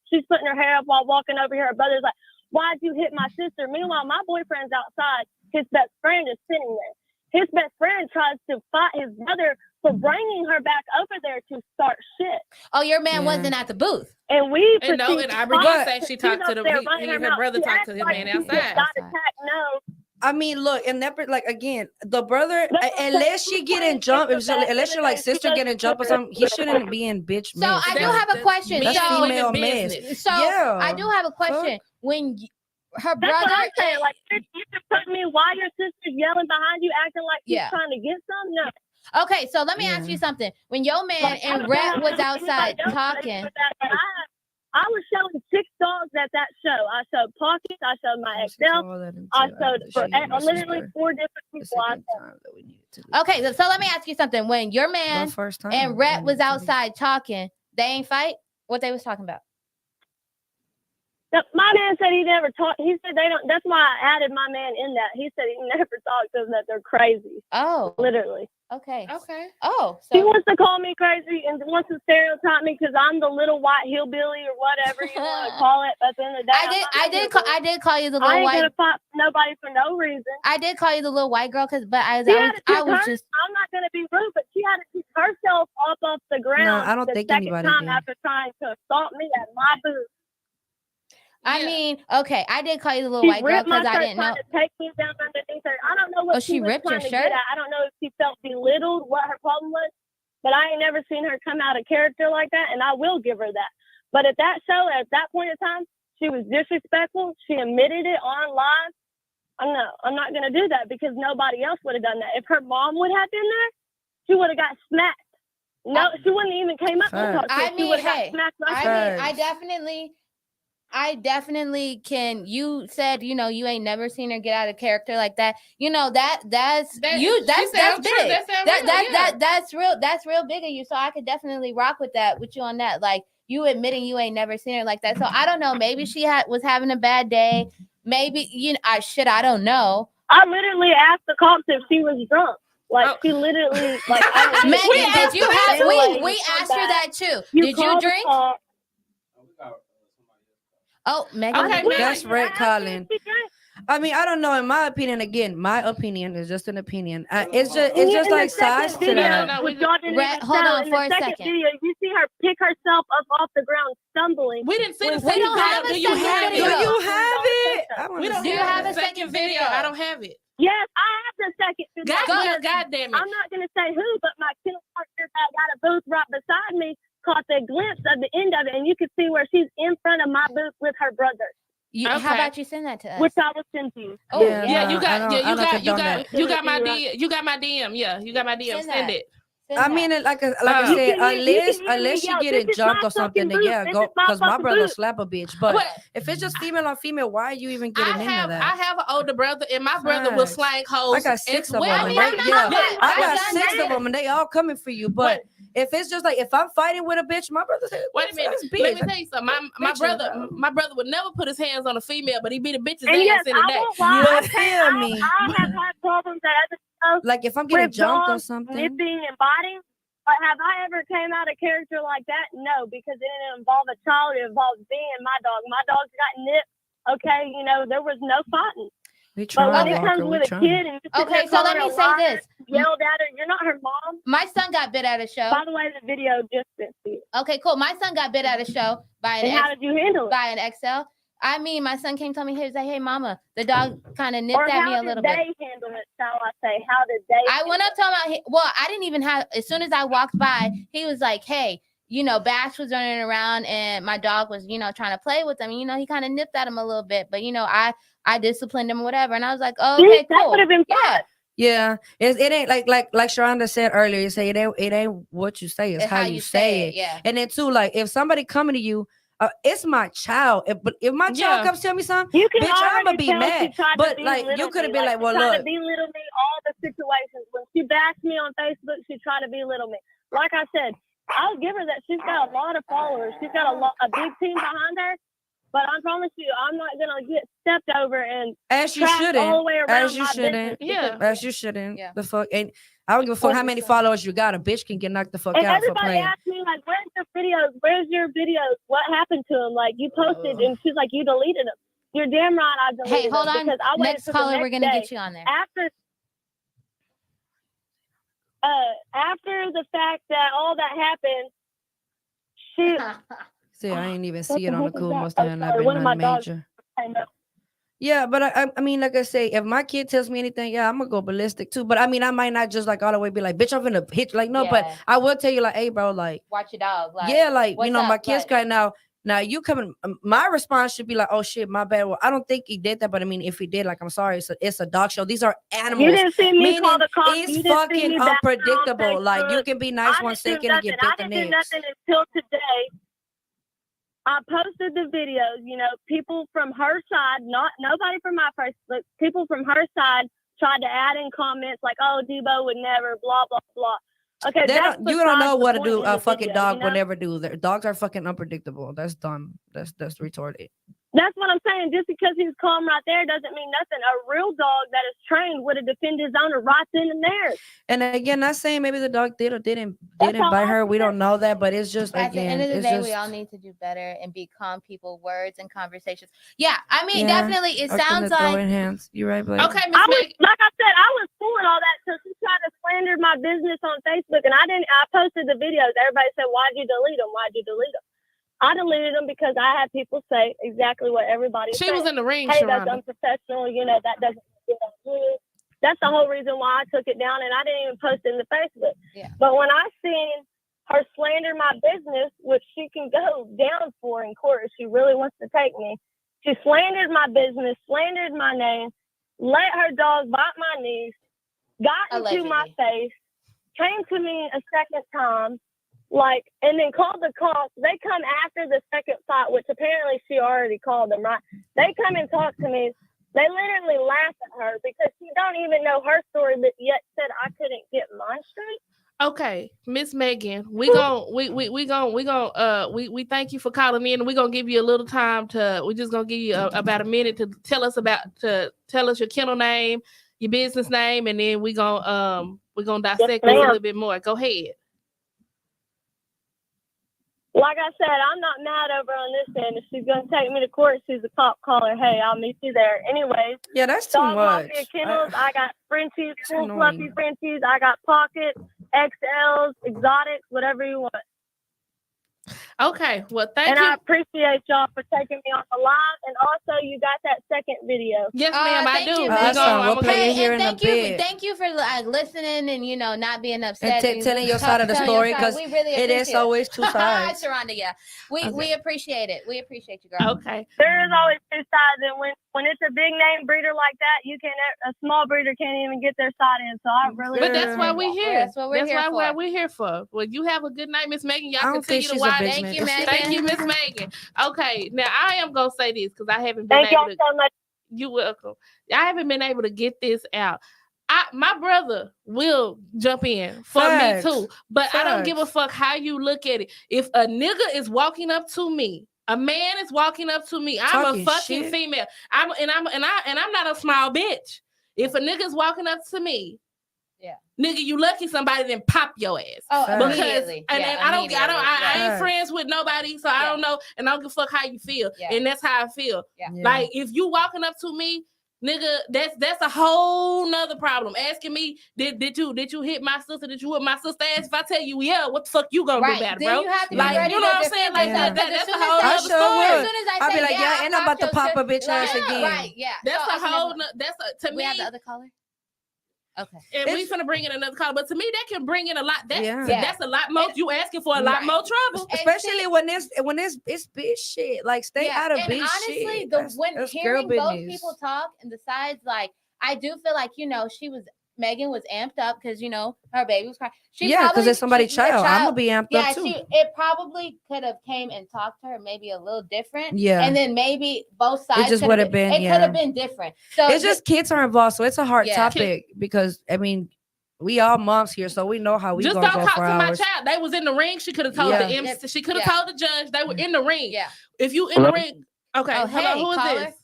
She's putting her hair up while walking over here. Her brother's like, why'd you hit my sister? Meanwhile, my boyfriend's outside. His best friend is sitting there. His best friend tries to fight his brother for bringing her back over there to start shit. Oh, your man Yeah. wasn't at the booth. And we And no, proceed and to Aubrey fight did say because she she's talked to up the there running her mouth. brother She talked acts to his like man she just outside. got attacked. No. I mean, look, and that like again, the brother, That's what I'm unless saying. she getting jumped, unless your like sister getting jumped or something, he shouldn't be in bitch So mess. I do like, have a question. that's So, female mess. business. so Yeah. I do have a question. Fuck. When her That's brother, what I'm saying. Like, you can put me while your sister's yelling behind you, acting like she's Yeah. trying to get some. No. okay, so let me ask Yeah. you something. When your man Like, I and don't Rhett know was how outside anybody else talking, with that, but I was showing 6 dogs at that show. I showed Pocket, I showed my Excel, I showed for literally 4 different people. I showed. okay, so let me ask you something. When your man first time and Rhett was outside talking, they ain't fight? What they was talking about? My man said he never talked. He said they don't. That's why I added my man in that. He said he never talked to them, that they're crazy. Oh, Literally. okay. Okay. Oh, He so wants to call me crazy and wants to stereotype me because I'm the little white hillbilly or whatever you want to call it. But at the end of the day, I did call you the I little ain't white. gonna fight nobody for no reason. I did call you the little white girl because, but I She had to was pick her. just. I'm not gonna be rude, but she had to pick herself up off the ground. I don't the think second anybody time did. after trying to assault me at my booth. I Yeah. mean, okay, I did call you the little She white girl ripped my because I shirt, didn't know. trying to take me down underneath her. I don't know what Oh, she was ripped your trying to shirt? get at. I don't know if she felt belittled, what her problem was, but I ain't never seen her come out of character like that, and I will give her that. But at that show, at that point in time, she was disrespectful. She admitted it on live. I'm not going to do that because nobody else would have done that. If her mom would have been there, she would have got smacked. No, she wouldn't even came up and talked to her. I She mean, would have hey, got smacked. I Like mean, I definitely can. You said, you ain't never seen her get out of character like that. That's That- you. she That's sound true. big. That sound real, yeah. That's real. That's real big of you. So I could definitely rock with you on that. Like you admitting you ain't never seen her like that. So I don't know. Maybe she was having a bad day. Maybe I don't know. I literally asked the cops if she was drunk. Like Oh. she literally like. Megan, did you have? We asked her that too. Did you called the drink? cops. Oh, Megan. Okay, did you Megan. That's I Red asked her if Colin. she drank. I mean, I don't know. In my opinion, again, my opinion is just an opinion. It's just In like the second size to video, that. No, which we- y'all didn't Red- even hold show, on in for the a second second. video, you see her pick herself up off the ground, stumbling. We didn't see the We second don't have video. a Do you second have video. Do it? you have it? I We wanna don't Do you see have it. a second video? I don't have it. Yes, I have the second video. God damn it. I'm not going to say who, but my killer partner that got a booth right beside me caught a glimpse of the end of it, and you can see where she's in front of my booth with her brother, How Okay. about you send that to us? which I will send to you. Oh, Yeah, Yeah, no, you I got don't- yeah, I don't condone that. you got my DM. You got my DM. Yeah, you got my DM. Send Send that. it. I mean, like I You said, unless easily she yell, getting "This is jumped my or something, then fucking yeah, boot. go. This is my Because my fucking brother boot." slap a bitch. But But if it's just female on female, why are you even getting into I that? have an older brother, and my brother will Facts. slang I hoes got as 6 of well. them, and I they, mean, yeah, I my got son 6 did. of them, and they all coming for you. But if it's just like if I'm fighting with a bitch, my brother said, Wait a minute. That's Let me bitch. tell you something. My brother would never put his hands on a female, but he beat a bitch's And ass yes, in the I day. won't lie. You Okay, feel me? I have had problems at other shows Like if I'm getting with jumped or dogs something. nipping and biting. But have I ever came out of character like that? No, because it didn't involve a child. It involved me and my dog. My dog got nipped. Okay, there was no fighting. We But when trying, it Walker. comes We with a trying. kid and you Okay, so let me say this. yelled at her, you're not her mom. My son got bit at a show. By the way, the video just sent to you. Okay, cool. My son got bit at a show by And how did you handle it? by an XL. I mean, my son came to me. He was like, "Hey, mama, the dog kind of nipped Or at me how a little did bit." they handle it, shall I say? How did they I went up to him. Well, I didn't even have. As soon as I walked by, he was like, "Hey, Bash was running around, and my dog was, trying to play with him. He kind of nipped at him a little bit, but I disciplined him, or whatever." And I was like, "Oh, okay, That cool." would have been Yeah. fun. Yeah, it ain't like Sharonda said earlier. You say it ain't what you say, it's how you say it. Yeah. And then too, like if somebody coming to you, it's my child. If my child comes tell me something, You can bitch, I'ma already be tell mad. she tried But to like belittle you could have me. been like, well, she tried look, to belittle me all the situations. When she bashed me on Facebook, she tried to belittle me. Like I said, I'll give her that. She's got a lot of followers. She's got a big team behind her. But I promise you, I'm not gonna get stepped over and as you trapped shouldn't, all the way around as you my shouldn't, business. Yeah. as you shouldn't. Yeah. The fuck, and I don't give a fuck how many followers you got. A bitch can get knocked the fuck And out for everybody playing. asked me, like, where's your videos? Where's your videos? What happened to them? Like, you posted, and she's like, you deleted them. You're damn right I deleted Hey, hold them. on. Because I waited Next till the caller, we're next gonna day. get you on there. After the fact that all that happened, she... See, I ain't even What see it the on the heck is cool. that? Must have Oh, not sorry, been one of my nothing dogs major. came up. Yeah, but I mean, like I say, if my kid tells me anything, yeah, I'm gonna go ballistic too. But I mean, I might not just like all the way be like, bitch, I'm gonna hit you. Like, no, but Yeah. I will tell you, like, hey, bro, like, Watch your dog. Like, yeah, like, what's my up? kids Like, cry now. Now you coming, my response should be like, oh shit, my bad. Well, I don't think he did that, but I mean, if he did, like, I'm sorry, it's a dog show. These are animals. You didn't see me call Meaning the cops. it's You didn't see fucking me back on unpredictable. Like, you Facebook. can be nice I 1 didn't do second and get nothing. bit I the didn't do next. nothing until today. I posted the videos. People from her side, not nobody from my Facebook. People from her side tried to add in comments like, "Oh, Debo would never," blah blah blah. Okay, You don't know what to to do. A fucking dog will never do. Dogs are fucking unpredictable. That's dumb. That's retarded. That's what I'm saying. Just because he's calm right there doesn't mean nothing. A real dog that is trained would have defended his owner right then and there. And again, not saying maybe the dog did or didn't That's how bite I her. We feel. don't know that, but it's just at the again, end of the it's day, just we all need to do better and be calm people, words and conversations. Yeah, I mean, Yeah, definitely. It I'm sounds gonna throw like in hands. You're right, Blake. Okay, Miss Meg. Like I said, I was fooling all that. So she tried to slander my business on Facebook, and I posted the videos. Everybody said, "Why'd you delete them? Why'd you delete them?" I deleted them because I had people say exactly what everybody She said. was in the ring, Hey, that's Sharonda. unprofessional. That doesn't good. That's the whole reason why I took it down, and I didn't even post it in the Facebook. Yeah. But when I seen her slander my business, which she can go down for in court if she really wants to take me, she slandered my business, slandered my name, let her dog bite my niece, got into my face, came to me a second time, and then called the cops. They come after the second fight, which apparently she already called them, right? They come and talk to me. They literally laugh at her because she don't even know her story, but yet said I couldn't get mine straight. Okay, Miss Megan, we thank you for calling in, and we're gonna give you a little time we're just gonna give you about a minute to tell us your kennel name, your business name, and then we're gonna dissect this a little bit more. Go ahead. Like I said, I'm not mad over on this end. If she's going to take me to court, she's a cop caller. Hey, I'll meet you there. Anyways. Yeah, that's too Dog much. Mafia Kennels. I got Frenchies, full annoying. fluffy Frenchies. I got pockets, XLs, exotics, whatever you want. Okay. Well, thank And you. I appreciate y'all for taking me on the line. And also, you got that second video. Yes, ma'am. I Thank do. you, We Megan. gonna- We'll I'ma play go- it here and in a thank you, bit. thank you for listening and not being upset And telling your side of the telling your story, side. 'cause We really it is appreciate always two sides. Sharonda, yeah, we Okay. appreciate it. We appreciate you, girl. Okay. There is always two sides, and when it's a big name breeder like that, a small breeder can't even get their side in. So I really. But that's why we're here. That's what we're here for. We're here for. Well, you have a good night, Miss Megan. I Y'all don't think continue to she's a watch. big Thank man. you, Megan. Thank you, Miss Megan. Okay, now I am gonna say this because I haven't been Thank y'all able to. so much. You welcome. I haven't been able to get this out. My brother will jump in for Facts. me too, but I don't give a Facts. fuck how you look at it. If a nigga is walking up to me, a man is walking up to me, I'm Talking a fucking shit. female. I'm not a small bitch. If a nigga's walking up to me, Yeah. nigga, you lucky somebody didn't pop your ass. Oh, Facts. Because immediately. and Yeah, I immediately. ain't Facts. friends with nobody, so I Yeah. don't know, and I don't give a fuck how you feel, Yeah. and that's how I feel. Yeah. Like if you walking up to me, nigga, that's a whole nother problem. Asking me, did you hit my sister? Did you whip my sister ass? If I tell you, yeah, what the fuck you gonna do about it, Then bro? you have to be Like, ready you know to what I'm saying? defend Like yourself, that's 'cause as a soon whole as I- other I sure story. would. As soon as I I'll be say, like, yeah, I and I'm popped about to your pop a sister, bitch ass like, again. Right, yeah. That's So, a okay, whole. never- That's a to We have me. the other caller? Okay. And we finna bring in another caller, but to me that can bring in a lot. That's Yeah. that's a lot more. You asking for a lot Right. more trouble. Especially when it's bitch shit. Like stay out of and bitch honestly, shit. That's hearing girl both business. people talk and the sides, like I do feel like Megan was amped up because her baby was crying. Yeah, because it's somebody's child. I'm gonna be amped up too. It probably could have came and talked to her maybe a little different. Yeah. And then maybe both sides just would have been. It Yeah. could have been different. So It's just kids are involved, so it's a hard Yeah. topic because I mean, we all moms here, so we know how we Just gonna don't go talk for to my hours. child. They was in the ring. She could have told Yeah. the MC. She could have Yeah. told the judge. They were in the ring. Yeah. If you in the ring, okay. Oh, Hello, hey, who is caller. this?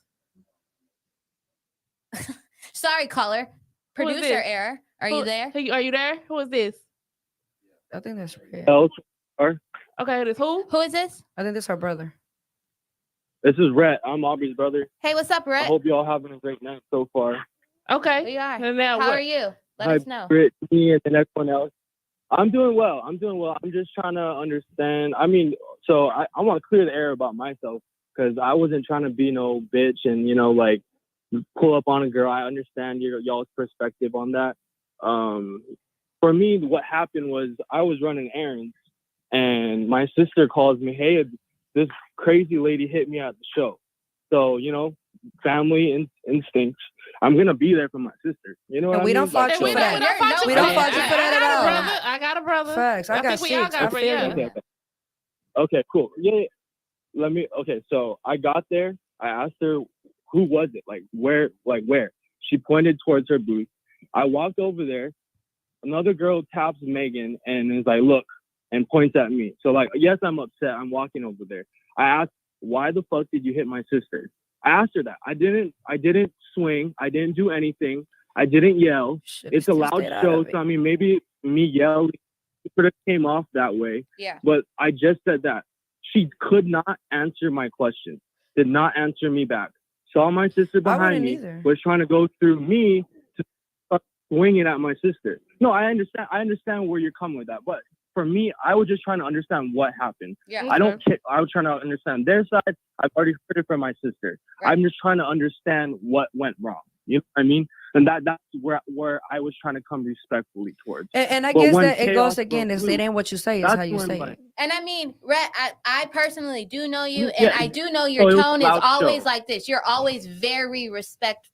Sorry, caller. Who is Producer this? error. Are you there? Are you there? Who is this? I think that's right. Okay, this who? Who is this? I think that's her brother. This is Rhett. I'm Aubrey's brother. Hey, what's up, I Rhett? hope you all having a great night so far. Okay. We are. And now How what? are you? Let Hi, us know. Brittany and the next one else. I'm doing well. I'm just trying to understand. I mean, so I want to clear the air about myself because I wasn't trying to be no bitch and, like, pull up on a girl. I understand y'all's perspective on that. For me, what happened was I was running errands and my sister calls me, hey, this crazy lady hit me at the show. So, family instincts. I'm going to be there for my sister. You know what And I we mean? don't fault Like, you so- for that. We don't fault you for that at all. I got a brother. Facts. I got think we all six. got I a brother. feel Yeah. you. Okay, cool. Yeah. So I got there. I asked her, who was it? Like, where? She pointed towards her booth. I walked over there. Another girl taps Megan and is like, look, and points at me. So, like, yes, I'm upset. I'm walking over there. I asked, why the fuck did you hit my sister? I asked her that. I didn't swing. I didn't do anything. I didn't yell. It's a loud show. So, I mean, maybe me yelling could have came off that way. Yeah. But I just said that. She could not answer my question. Did not answer me back. Saw my sister behind me. either. Was trying to go through me to start swinging at my sister. No, I understand. I understand where you're coming with that. But for me, I was just trying to understand what happened. Yeah. I don't care. I was trying to understand their side. I've already heard it from my sister. Right. I'm just trying to understand what went wrong. You know what I mean? And that's where I was trying to come respectfully towards. And I But guess when that it goes chaos again. broke Is it ain't what you say, it's that's how you when, say like, it. And I mean, Rhett, I personally do know you, and Yeah. I do know Oh, your it was tone a is loud always show. like this. You're always very respectful.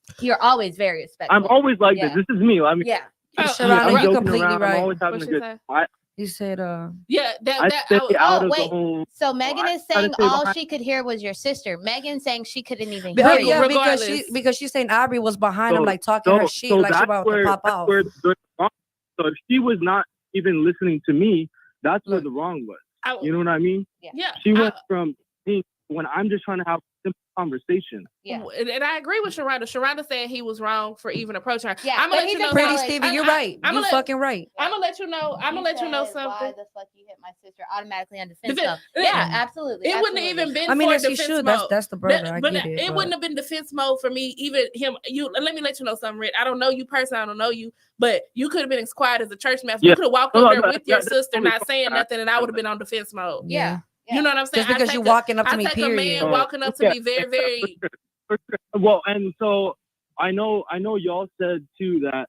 I'm always like Yeah. this. This is me. I mean, Yeah. Sharonda, I'm you joking completely around. right. I'm always having What a she good say? time. You said Yeah, I stay out of wait. the whole. So Megan is I try to saying stay all behind- she could hear was your sister. Megan saying she couldn't even But, hear you. yeah, Regardless. because she's saying Aubrey was behind him, So- like talking her shit, like she that's about where, to pop that's off. where the wrong. So if she was not even listening to me, that's where Look. the wrong was. I, You know what I mean? yeah. She went from me when I'm just trying to have a simple conversation. Yeah. And I agree with Sharonda. Sharonda said he was wrong for even approaching her. Yeah, I'm but gonna let he's you know. Pretty acknowledged- Stevie, you're right. I'm You gonna fucking right. I'm gonna let you know. I'm gonna let you know He said, Why something. the fuck you hit my sister automatically on defense Defense- mode? Yeah, absolutely. It wouldn't have absolutely. even been. I mean, for as he defense should. mode. That's the brother. I But get it. it wouldn't have been defense mode for me. Even him. Let me let you know something, Rick. I don't know you personally. I don't know you, but you could have been as quiet as a church mouse. Yeah. You could have walked No, over there no, with your that's sister, totally not saying fine. nothing, and I would have been on defense mode. Yeah. You know what I'm saying? Just because you're walking up to me, I take a period. man walking up to me very, very. Well, and so I know y'all said too that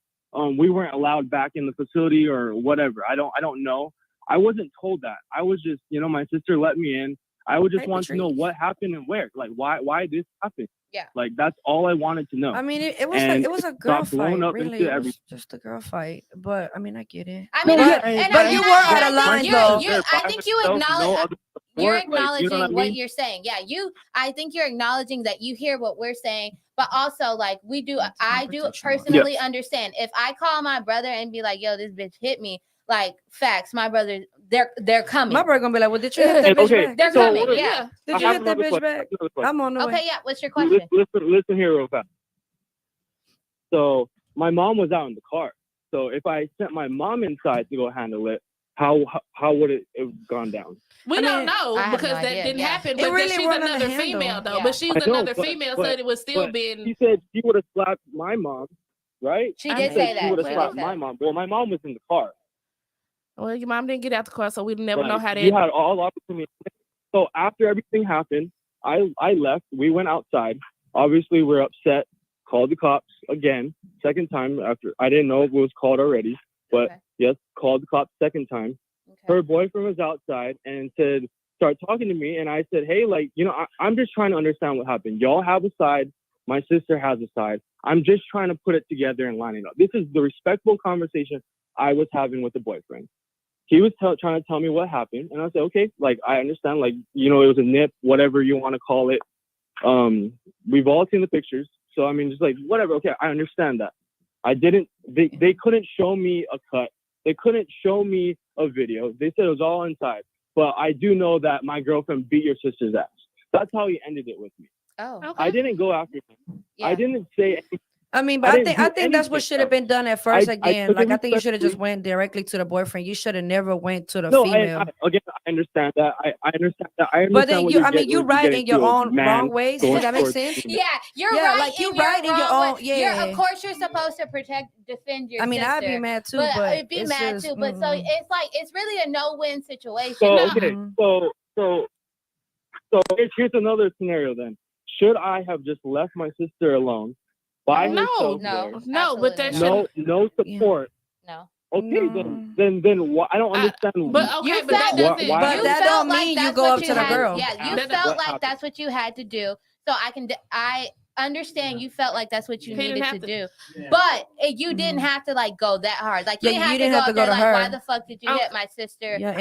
we weren't allowed back in the facility or whatever. I don't know. I wasn't told that. I was just, my sister let me in. I would just want to know what happened and where. Like why this happened. Yeah. Like that's all I wanted to know. I mean, it was a girl fight. Really, it was just a girl fight. But I mean, I get it. I mean, but you were out of line though. I think you acknowledge. You're acknowledging you know what you're saying. Yeah, I think you're acknowledging that you hear what we're saying, but also like I do personally understand. If I call my brother and be like, "Yo, this bitch hit me," like facts, my brother, they're coming. My brother gonna be like, "Well, did you hit that bitch back?" They're coming. Yeah. Did you hit that bitch back? I'm on the way. Okay, yeah. What's your question? Listen here real fast. So my mom was out in the car. So if I sent my mom inside to go handle it, how would it have gone down? We don't know because that didn't happen. But really she's another female though. But she's another female, so it was still been. She said she would have slapped my mom, right? She did say that. She would have slapped my mom. Well, my mom was in the car. Well, your mom didn't get out the car, so we never know how that. You had all opportunity. So after everything happened, I left. We went outside. Obviously, we're upset. Called the cops again, second time after. I didn't know if it was called already, but yes, called the cops second time. Okay. Her boyfriend was outside and start talking to me. And I said, hey, like, I'm just trying to understand what happened. Y'all have a side. My sister has a side. I'm just trying to put it together and line it up. This is the respectful conversation I was having with the boyfriend. He was trying to tell me what happened. And I said, okay, like, I understand. Like, it was a nip, whatever you want to call it. We've all seen the pictures. So, I mean, just like, whatever. Okay, I understand that. They couldn't show me a cut. They couldn't show me a video. They said it was all inside. But I do know that my girlfriend beat your sister's ass. That's how he ended it with me. Oh, okay. I didn't go after him. Yeah. I didn't say anything. I mean, but I think that's what should have been done at first. I think you should have just went directly to the boyfriend. You should have never went to the female. I understand that. I understand that. But then you're right in your own wrong ways. Does that make sense? Yeah, you're right. Like you're right in your own. Yeah. Of course, you're supposed to defend your. I mean, sister, I'd be mad too, but but I'd be mad too. But so it's like it's really a no-win situation. So okay, so here's another scenario then. Should I have just left my sister alone? By herself? No, but that no support. No. Okay, then what? I don't understand. But okay, but that doesn't. But that don't mean you go up to the girl. Yeah, you felt like that's what you had to do. So I understand you felt like that's what you needed to do, but you didn't have to like go that hard. Like you didn't have to go there. Like, why the fuck did you hit my sister? Yeah,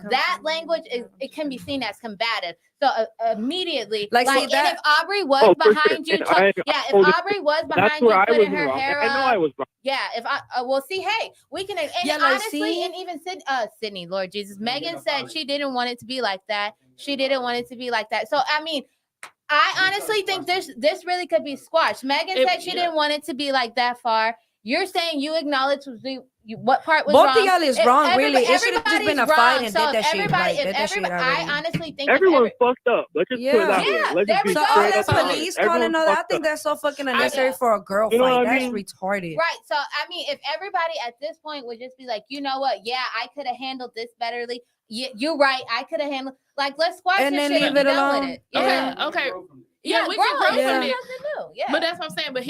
that language it can be seen as combative. So immediately, like and if Aubrey was behind you, if Aubrey was behind you putting her hair up, I know I was wrong. Yeah, if hey, we can. And honestly, and even Sydney, Lord Jesus, Megan said she didn't want it to be like that. She didn't want it to be like that. So I mean. I honestly think this really could be squashed. Megan said she didn't want it to be like that far. You're saying you acknowledge what part was wrong. Both of y'all is wrong, really. It should have just been a fight and did that shit right. I honestly think everyone's fucked up. Let's just put it that way. Let's just be so all that police calling all that, I think that's so fucking unnecessary for a girl fight. That's retarded. Right. So I mean, if everybody at this point would just be like, you know what? Yeah, I could have handled this betterly. You're right. I could have handled let's squash and this then shit leave it alone. With it. Okay. Yeah, we can grow from this. Yeah. But that's what I'm saying. But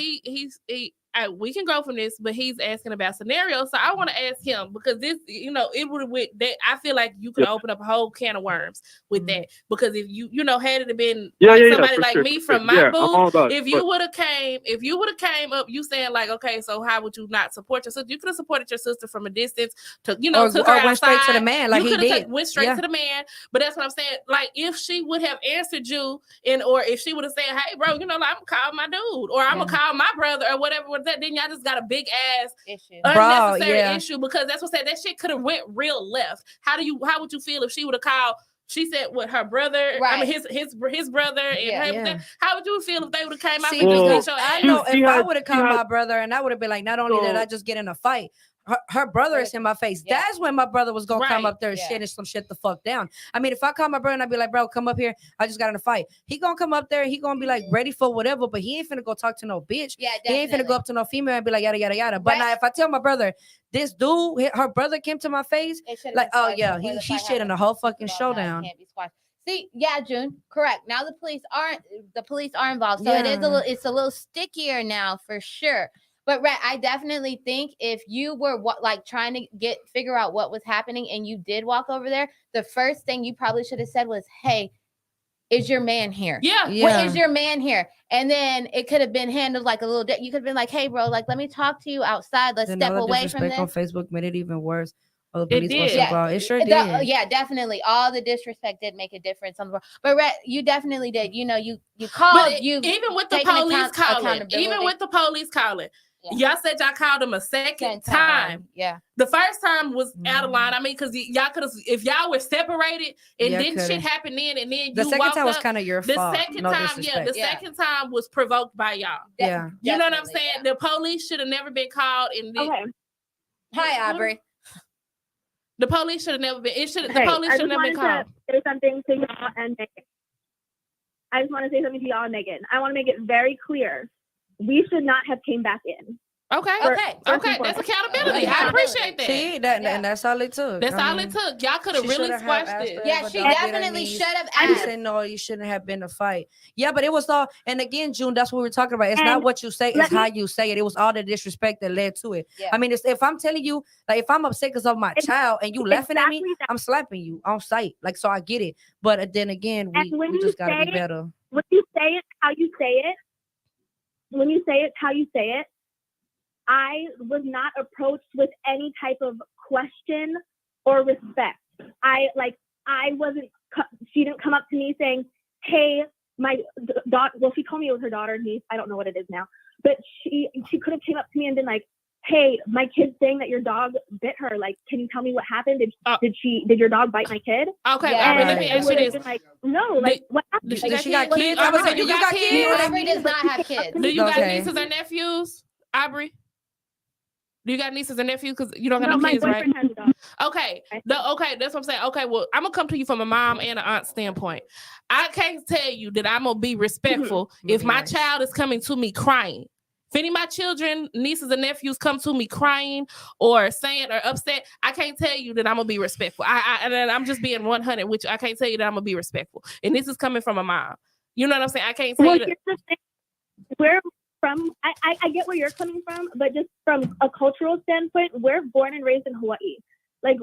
we can grow from this, but he's asking about scenarios. So I want to ask him because this, it would with that. I feel like you could open up a whole can of worms with that because if you had it been somebody like me from my booth, if you would have came up, you saying like, okay, so how would you not support your sister? You could have supported your sister from a distance to, took her went straight to the man like he did. Went straight to the man. But that's what I'm saying. Like if she would have answered you or if she would have said, hey, bro, I'm gonna call my dude or I'm gonna call my brother or whatever. Then y'all just got a big ass unnecessary issue because that's what I said. That shit could have went real left. How would you feel if she would have called? She said, "What her brother? Right. I mean, his brother and her. How would you feel if they would have came out? I know if I would have called my brother and I would have been like, not only did I just get in a fight. Her brother is in my face. Yeah. That's when my brother was gonna come up there and shit and some shit the fuck down. I mean, if I call my brother and I'd be like, bro, come up here. I just got in a fight. He gonna come up there and he gonna be like ready for whatever, but he ain't finna go talk to no bitch. Yeah, he ain't finna go up to no female and be like yada yada yada. But now if I tell my brother, this dude, her brother came to my face, like, oh yeah, he shit in the whole fucking showdown. See, yeah, June, correct. Now the police are involved, so it's a little stickier now for sure. But I definitely think if you were trying to figure out what was happening and you did walk over there, the first thing you probably should have said was, "Hey, is your man here? Yeah. Is your man here?" And then it could have been handled like a little. You could have been like, "Hey, bro, like let me talk to you outside. Let's step away from this." On Facebook made it even worse. Oh, the It police did. was involved. It sure did. Yeah, definitely. All the disrespect did make a difference on the. But Rhett, you definitely did. You know, you called. Even with the police calling. Yeah. Y'all said y'all called him a second time. Yeah. The first time was out of line. I mean, because y'all could have, if y'all were separated and didn't shit happen then, and then the you second time was up, kind of your fault. The second time, the second time was provoked by y'all. Yeah. You know what I'm saying? Yeah. The police should have never been called. And Okay. Hi, Aubrey. The police should have never been. The police should have never been called. Say something to y'all and Megan. I just want to say something to y'all and Megan. I want to make it very clear. We should not have came back in. Okay. That's accountability. I appreciate that. See, and that's all it took. That's all it took. Y'all could have really squashed it. Yeah, she definitely should have asked. I said no, you shouldn't have been a fight. Yeah, but it was all. And again, June, that's what we're talking about. It's not what you say; it's how you say it. It was all the disrespect that led to it. Yeah. I mean, if I'm telling you, like, if I'm upset because of my child and you laughing at me, I'm slapping you on sight. Like, so I get it. But then again, we just gotta be better. When you say it, how you say it. When you say it, how you say it. I was not approached with any type of question or respect. She didn't come up to me saying, "Hey, my daughter," well, she told me it was her daughter, niece. I don't know what it is now, but she could have came up to me and been like, "Hey, my kid's saying that your dog bit her. Like, can you tell me what happened? Did your dog bite my kid?" Okay, let me ask you this. Like, no, like, what happened? Does she got kids? I was saying, you got kids? Aubrey does not have kids. Do you got nieces and nephews, Aubrey? Do you got nieces and nephews? Because you don't got no kids, right? Okay. Okay, that's what I'm saying. Okay, well, I'm gonna come to you from a mom and an aunt standpoint. I can't tell you that I'm gonna be respectful if my child is coming to me crying. If any of my children, nieces and nephews come to me crying or saying or upset, I can't tell you that I'm gonna be respectful. I'm just being 100, which I can't tell you that I'm gonna be respectful. And this is coming from a mom. You know what I'm saying? I can't tell you that. Where from, I get where you're coming from, but just from a cultural standpoint, we're born and raised in Hawaii. Like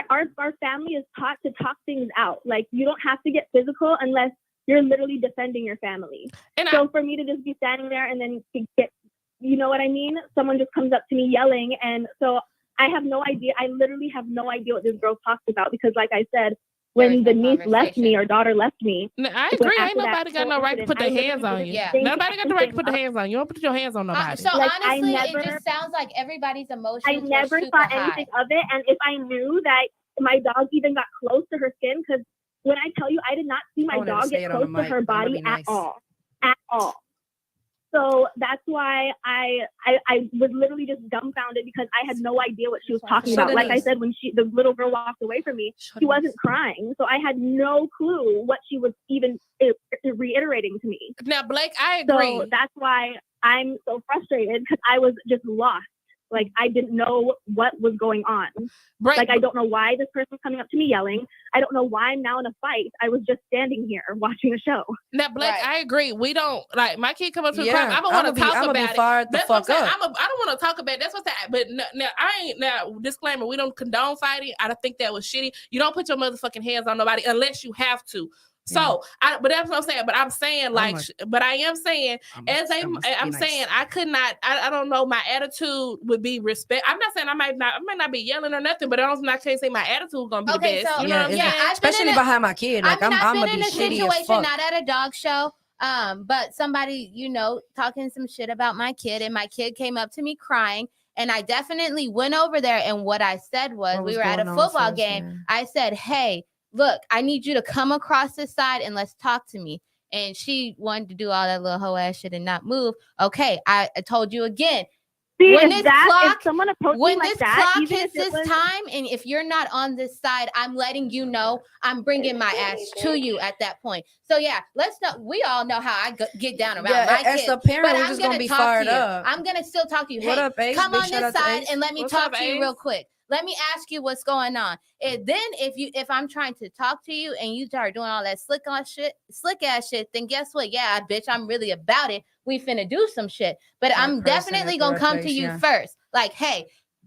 our family is taught to talk things out. Like, you don't have to get physical unless you're literally defending your family. And so for me to just be standing there and then get, you know what I mean? Someone just comes up to me yelling. And so I have no idea. I literally have no idea what this girl talks about, because like I said, when the niece left me or daughter left me. I agree. Ain't nobody got no right to put their hands on you. Yeah. Nobody got the right to put their hands on you. You don't put your hands on nobody. So like, honestly, it just sounds like everybody's emotions. I never thought anything of it. And if I knew that my dog even got close to her skin, because when I tell you, I did not see my dog get close to her body at all. So that's why I was literally just dumbfounded, because I had no idea what she was talking about. Like I said, when the little girl walked away from me, she wasn't crying. So I had no clue what she was even reiterating to me. Now, Blake, I agree. So that's why I'm so frustrated, because I was just lost. Like, I didn't know what was going on. Right. Like, I don't know why this person's coming up to me yelling. I don't know why I'm now in a fight. I was just standing here watching a show. Now, Blake, I agree. We don't, like, my kid come up to the crowd. I don't want to talk about it. That's what I'm saying. I don't want to talk about it. That's what's that. But now, disclaimer, we don't condone fighting. I don't think that was shitty. You don't put your motherfucking hands on nobody unless you have to. So, but that's what I'm saying. But I'm saying, like, I could not. I don't know. My attitude would be respect. I'm not saying I might not be yelling or nothing, but I can't say my attitude is gonna be the best. So, you know what I'm saying? Especially behind my kid. Like, I'm been in a situation, not at a dog show, but somebody, talking some shit about my kid, and my kid came up to me crying. And I definitely went over there, and what I said was, we were at a football game. Man? I said, "Hey, look, I need you to come across this side and let's talk to me." And she wanted to do all that little hoe ass shit and not move. Okay, I told you again. See, when this clock hits this time, and if you're not on this side, I'm letting you know I'm bringing my ass to you at that point. So yeah, we all know how I get down around my kids. As a parent, we're just gonna be fired up. I'm gonna still talk to you. What hey, up, Ace? Come on this side and let me talk to you real quick. Let me ask you what's going on. And then if I'm trying to talk to you and you start doing all that slick ass shit, then guess what? Yeah, bitch, I'm really about it. We finna do some shit. But I'm definitely gonna come to you first. Like, hey,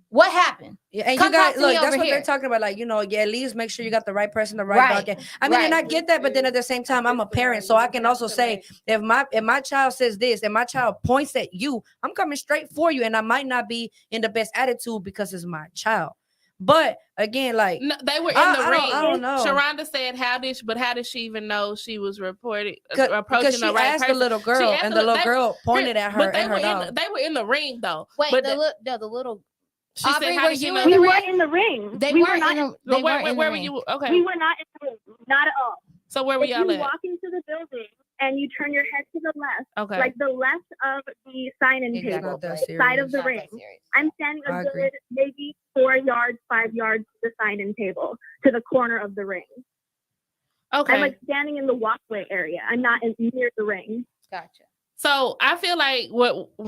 what happened? Yeah, and Come you guys, talk to me look, that's over what here. they're talking about. Like, at least make sure you got the right person, the right dog. I mean, and I get that, but then at the same time, I'm a parent, so I can also say if my child says this and my child points at you, I'm coming straight for you, and I might not be in the best attitude because it's my child. But again, like no, they were in the ring. I don't know. Sharonda said, "How did she even know she was approaching because she the right asked person?" the little girl, and the little girl pointed at her and her dog. They were in the ring though. Wait, but the little. She Aubrey, said, were you we weren't in the ring. They we weren't were not. Where were you? Okay. We were not in the ring. Not at all. So where were if y'all you at? walk into the building and you turn your head to the left, Okay. like the left of the sign-in table, side of the ring, I'm standing a good maybe 4 yards, 5 yards to the sign-in table, to the corner of the ring. Okay. I'm like standing in the walkway area. I'm not near the ring. Gotcha. So I feel like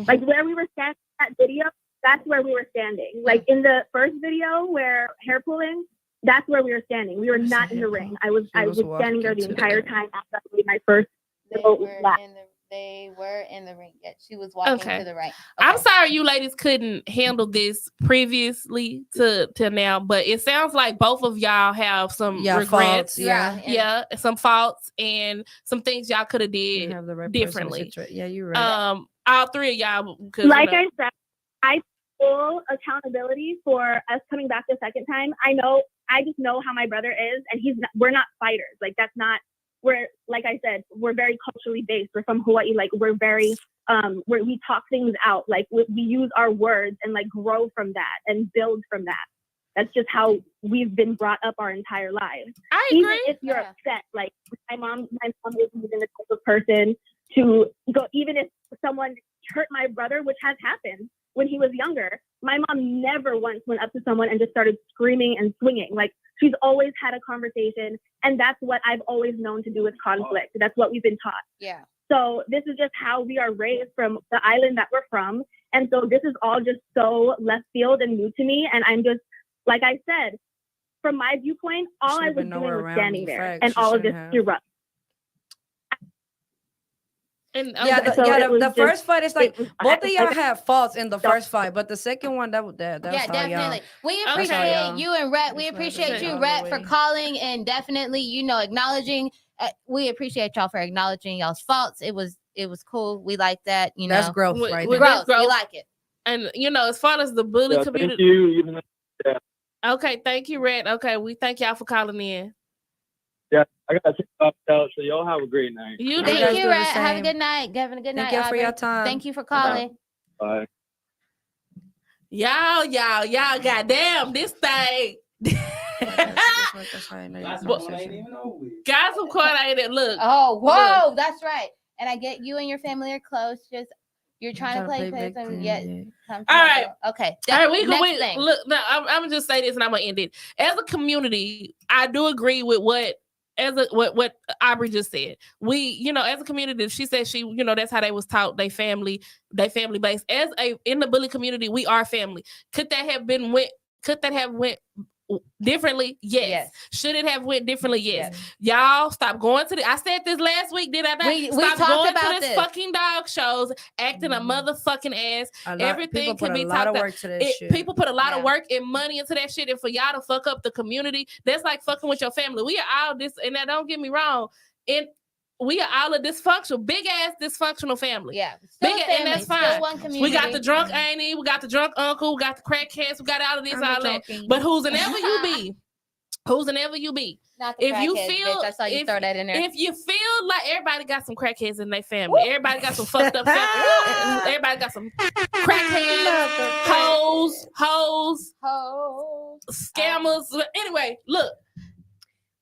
like where we were standing in that video, that's where we were standing. Like in the first video where hair pulling, that's where we were standing. We were not in the ring. I was standing there the entire time after my first lap. They were in the ring. Yet she was walking to the right. Okay. I'm sorry you ladies couldn't handle this previously to now, but it sounds like both of y'all have some regrets. Faults, yeah, some faults and some things y'all could have did differently. Yeah, you're right. All three of y'all. Like I said, I full accountability for us coming back the second time. I just know how my brother is, and we're not fighters. Like that's not. Like I said, we're very culturally based. We're from Hawaii. Like we're very, we talk things out. Like we use our words and like grow from that and build from that. That's just how we've been brought up our entire lives. I agree. Even if you're upset, like my mom isn't the type of person to go. Even if someone hurt my brother, which has happened when he was younger, my mom never once went up to someone and just started screaming and swinging. Like she's always had a conversation, and that's what I've always known to do with conflict. That's what we've been taught. Yeah. So this is just how we are raised from the island that we're from. And so this is all just so left field and new to me. And I'm just, like I said, from my viewpoint, all I was doing was standing there and all of this erupted. And the first fight is like both of y'all have faults in the first fight, but the second one that was definitely. We appreciate you and Rhett. We appreciate you, Rhett, for calling and definitely, acknowledging. We appreciate y'all for acknowledging y'all's faults. It was cool. We like that. That's growth, right? Growth. We like it. And as far as the bully community. Thank you. Okay, thank you, Rhett. Okay, we thank y'all for calling in. Yeah, I got to take off out, so y'all have a great night. Thank you, Rhett. Have a good night. Gavin, a good night. Thank you for your time. Thank you for calling. Bye. Y'all, goddamn, this thing. Got some corn ain't it? Look. Oh, whoa, that's right. And I get you and your family are close. Just you're trying to play victim. All right. Okay. All right. We look. No, I'm gonna just say this, and I'm gonna end it. As a community, I do agree with what Aubrey just said. We, as a community, she said that's how they was taught. They family based. In the bully community, we are family. Could that have went differently? Yes. Should it have went differently? Yes. Y'all stop going to I said this last week, did I not? Stop going to this fucking dog shows, acting a motherfucking ass. Everything can be talked about. People put a lot of work and money into that shit, and for y'all to fuck up the community, that's like fucking with your family. We are all this, and now don't get me wrong, we are all a dysfunctional, big ass dysfunctional family. Yeah, and that's fine. We got the drunk auntie, we got the drunk uncle, we got the crackheads, we got all of this, all that. But who's and ever you be, if you feel, bitch, I saw you throw that in there. If you feel like everybody got some crackheads in their family, everybody got some fucked up family, everybody got some crackheads, hoes, scammers. Anyway, look.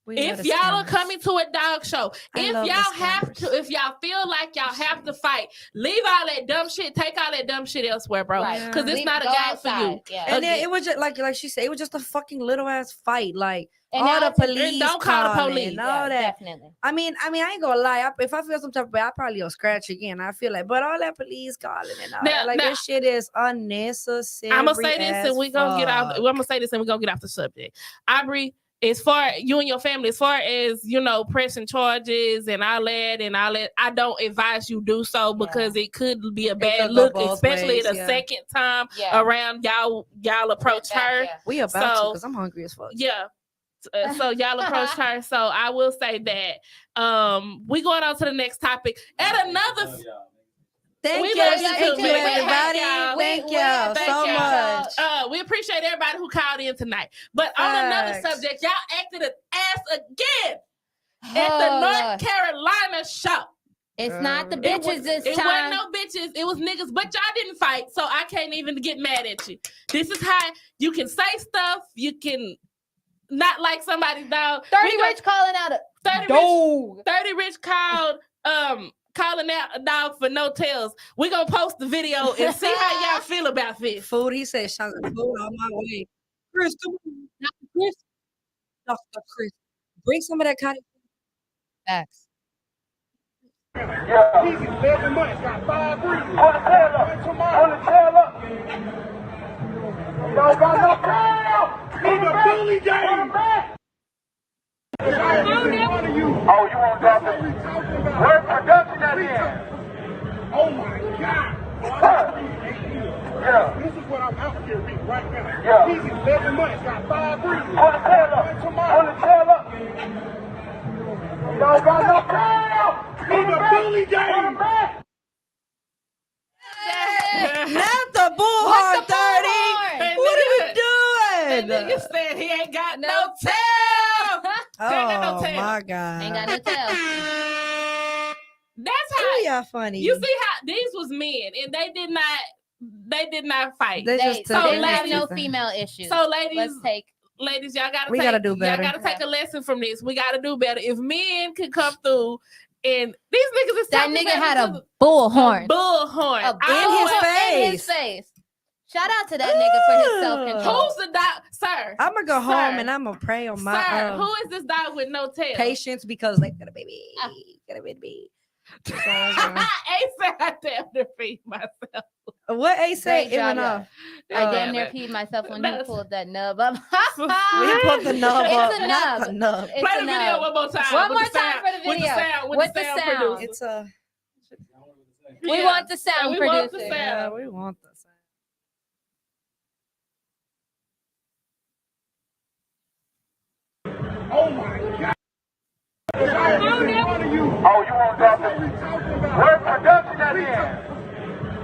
If y'all are coming to a dog show, if y'all feel like y'all have to fight, leave all that dumb shit, take all that dumb shit elsewhere, bro. Because it's not a game for you. Yeah. And then it was just like she said, it was just a fucking little ass fight. Like And all now the police, don't call the calling police. and all that. Definitely. I mean, I ain't gonna lie. If I feel some type of way, I probably will scratch again. I feel like, but all that police calling and all that, like this shit is unnecessary. I'm gonna say this, and we're gonna get off. I'm gonna say this, and we're gonna get off the subject. Aubrey, as far you and your family, as far as pressing charges and all that, I don't advise you do so because it could be a bad look, especially the second time around y'all approach her. We about to because I'm hungry as fuck. Yeah. So y'all approach her. So I will say that. We going on to the next topic. And another. Thank you, everybody. Thank y'all so much. We appreciate everybody who called in tonight. But on another subject, y'all acted an ass again at the North Carolina show. It's not the bitches this time. It wasn't no bitches. It was niggas. But y'all didn't fight, so I can't even get mad at you. This is how you can say stuff. You can not like somebody's dog. 30 Rich calling out a 30 Rich called calling out a dog for no tails. We're gonna post the video and see how y'all feel about this. Food, he said, "Shout out food on my way." Chris, come on. Chris. Dr. Chris. Bring some of that cotton. Facts. Yeah. He's 11 months, got 5 breeds. Pull the tail up. Pull the tail up. Don't got no tail. He's a bully game. Oh, you want to drop it? Where's production at the end? Oh my God. Yeah. This is what I'm out here with right now. Yeah. He's 11 months, got 5 breeds. Pull the tail up. Pull the tail up. Don't got no tail. He's a bully game. Not the bullhorn, 30. What are you doing? That nigga said he ain't got no tail. Oh my God. Ain't got no tail. That's how y'all funny. You see how these was men and they did not fight. They didn't have no female issues. So ladies, y'all gotta do better. Y'all gotta take a lesson from this. We gotta do better. If men can come through and these niggas is that nigga had a bullhorn. In his face. Shout out to that nigga for his self-control. Who's the dog, sir? I'm gonna go home and I'm gonna pray on my. Sir, who is this dog with no tail? Patience, because they got a baby. Got a baby. A said I damn near feed myself. What A said? It went off. I damn near peed myself when he pulled that nub up. We pulled the nub up. It's a nub. Nub. Play the video one more time. One more time for the video. With the sound. It's a. We want the sound producer. Yeah, we want the sound. Oh my God. Oh, you want to drop it? Where's production at the end?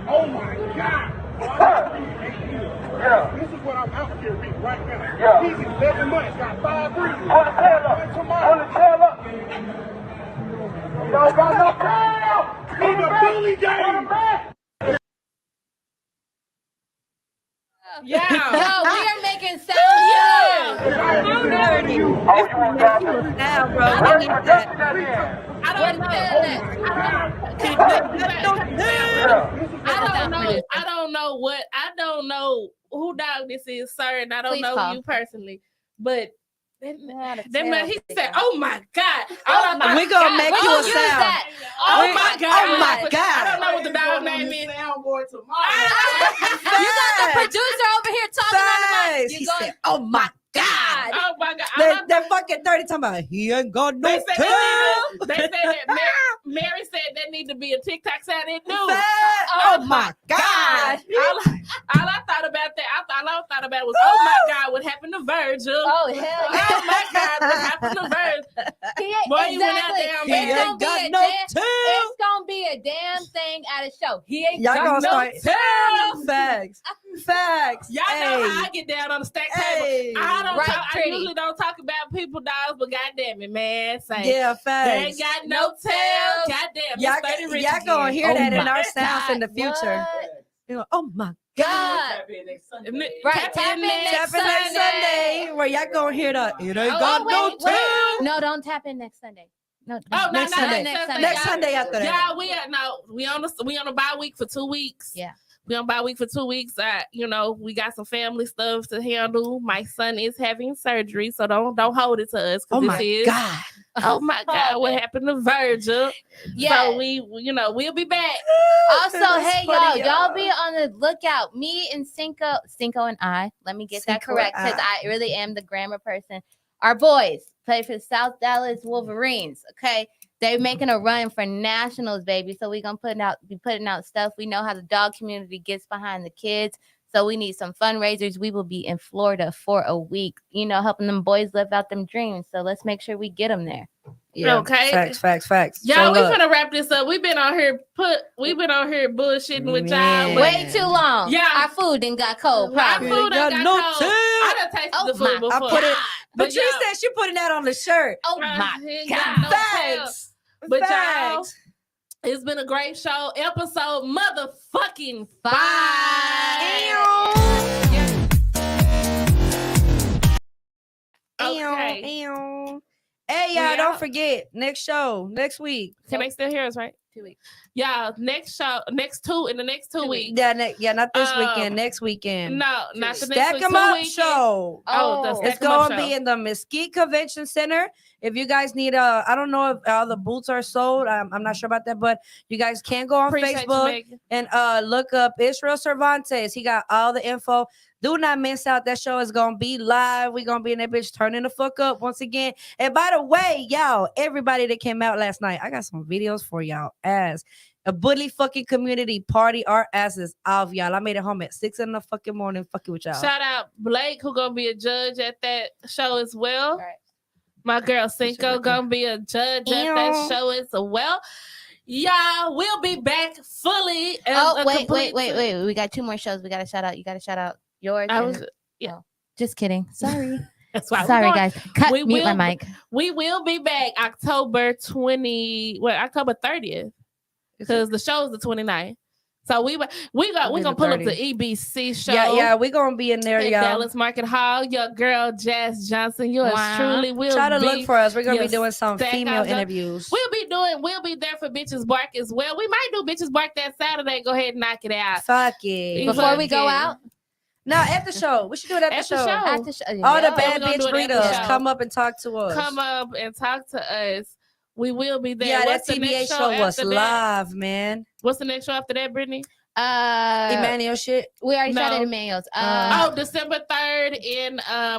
Oh my God. Yeah. This is what I'm out here with right now. Yeah. He's 11 months, got 5 breeds. Pull the tail up. Pull the tail up. Don't got no tail. He's a bully game. Yeah. Yo, we are making sound. Oh, you want to drop it? Now, bro. Where's production at the end? I don't know. I don't know who dog this is, sir, and I don't know you personally, but that man, he said, "Oh my God!" We gonna make you a sound. Oh my God! Oh my God! I don't know what the dog name is. Soundboard tomorrow. You got the producer over here talking on the mic. He said, "Oh my God!" Oh my God! That fucking 30 talking about he ain't got no tail. They said that Mary said that need to be a TikTok sound. It do. Oh my God! All I thought about was, oh my God, what happened to Virgil? Oh hell yeah! Oh my God, what happened to Virgil? Boy, you went out there, man. It's gonna be a damn thing at a show. He ain't Y'all got gonna no start facts. Y'all know how I get down on the stack table. I usually don't talk about people dogs, but goddamn it, man. Yeah, facts. They ain't got no tail. Goddamn. Y'all gonna hear that in our sounds in the future. You know, oh my God. Right, Tap in next Sunday. Where y'all gonna hear the it ain't got no tail. No, don't tap in next Sunday. No, Next Sunday. Next Sunday after that. Yeah, we on a bye week for 2 weeks. Yeah. We on bye week for 2 weeks. We got some family stuff to handle. My son is having surgery, so don't hold it to us. Oh my God. Oh my God, what happened to Virgil? Yeah. So we'll be back. Also, hey y'all be on the lookout. Me and Cinco and I, let me get that Cinco correct because I really am the grammar person. Our boys play for the South Dallas Wolverines. Okay. They're making a run for nationals, baby. So we're gonna be putting out stuff. We know how the dog community gets behind the kids. So we need some fundraisers. We will be in Florida for a week, helping them boys live out them dreams. So let's make sure we get them there. Yeah. Okay. Facts. Y'all, we're gonna wrap this up. We've been on here bullshitting with y'all. Way too long. Yeah. Our food didn't got cold. Our Probably. food done got no cold. tail. I done tasted the food before. I put it. But But you said she putting that on the shirt. Oh my ain't God. got no tail. Facts. But y'all, Facts. it's been a great show. Episode motherfucking 5. Okay. Hey, y'all, don't forget, next show, next week. Can they still hear us, right? 2 weeks. Y'all, next 2 weeks. Yeah, not this weekend, next weekend. No, not the next Stack week. 'em 2 up weekends. show. It's going to be in the Mesquite Convention Center. If you guys need I don't know if all the boots are sold. I'm not sure about that, but you guys can go on Appreciate Facebook and look up Israel Cervantes. He got all the info. Do not miss out. That show is going to be live. We're going to be in that bitch turning the fuck up once again. And by the way, y'all, everybody that came out last night, I got some videos for y'all as a bully fucking community party. Our asses off, y'all. I made it home at 6 in the fucking morning fucking with y'all. Shout out Blake, who going to be a judge at that show as well. Right. My girl Cinco going to be a judge at that show as well. Y'all, we'll be back fully. Wait. We got 2 more shows. We got to shout out. You got to shout out yours. Just kidding. Sorry. That's why. Sorry, guys. Mute my mic. We will be back October 30th. Because the show is the 29th. So we gonna pull up the EBC show. Yeah, we're gonna be in there, at y'all. Dallas Market Hall. Your girl Jazz Johnson. Yours truly will try to look for us. We're gonna be doing some stack female out interviews. We'll be there for Bitchez Bark as well. We might do Bitchez Bark that Saturday. Go ahead and knock it out. Fuck it. Before we go out. No, at the show. We should do it at the show. At the show. All the bad we're gonna bitch do it at the breeders show. come up and talk to us. Come up and talk to us. We will be there. Yeah, What's that the TBA next show was after that? live, man. What's the next show after that, Brittany? Emmanuel shit. We already shot at Emmanuel's. December 3rd in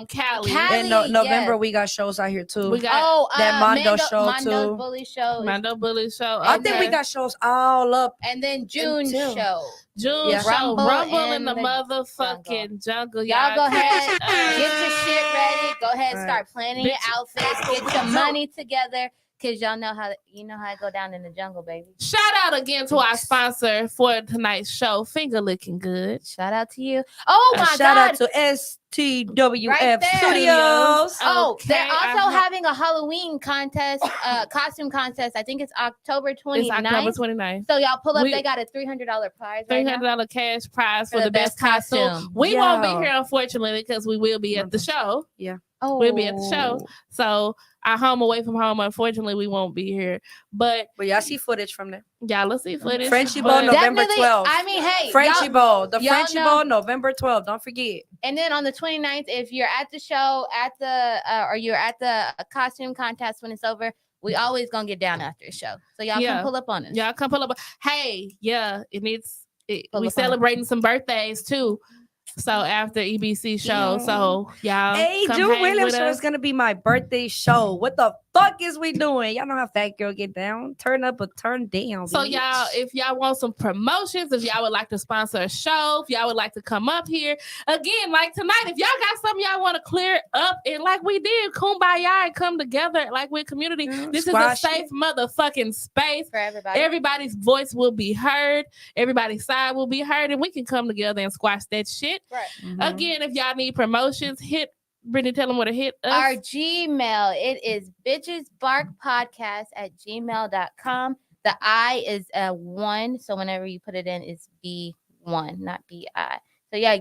Cali. And November we got shows out here too. We got that Mondo show Mondo too. Bully show. Mondo Bully show. I think we got shows all up. And then June show. June show. Rumble in the motherfucking jungle. Y'all go ahead, get your shit ready. Go ahead and start planning your outfits. Get your money together. Because y'all know how I go down in the jungle, baby. Shout out again to our sponsor for tonight's show, Finger Looking Good. Shout out to you. Oh my God. Shout out to STWF Studios. Oh, they're also having a Halloween contest, costume contest. I think it's October 29th. It's October 29th. So y'all pull up. They got a $300 prize right now. $300 cash prize for the best costume. We won't be here, unfortunately, because we will be at the show. Yeah. We'll be at the show. So our home away from home, unfortunately, we won't be here. But y'all see footage from there. Y'all, let's see footage. Frenchy Bowl, November 12th. I mean, hey. Frenchy Bowl. The Frenchy Bowl, November 12th. Don't forget. And then on the 29th, if you're at the show, or you're at the costume contest when it's over, we always gonna get down after the show. So y'all can pull up on us. Y'all come pull up. Hey, we celebrating some birthdays too. So after EBC show, so y'all. Hey, June Williams show is gonna be my birthday show. What the fuck is we doing? Y'all know how fat girl get down. Turn up or turn down. So bitch. y'all, if y'all want some promotions, if y'all would like to sponsor a show, if y'all would like to come up here again, like tonight, if y'all got something y'all want to clear up and like we did, kumbaya and come together like we're a community. This is a safe motherfucking space for everybody. Everybody's voice will be heard. Everybody's side will be heard, and we can come together and squash that shit. Right. Mm-hmm. Again, if y'all need promotions, hit Brittany, tell them where to hit us. Our Gmail, it is bitchesbarkpodcast@gmail.com. The I is a 1, so whenever you put it in, it's B1. not B-I. So yeah,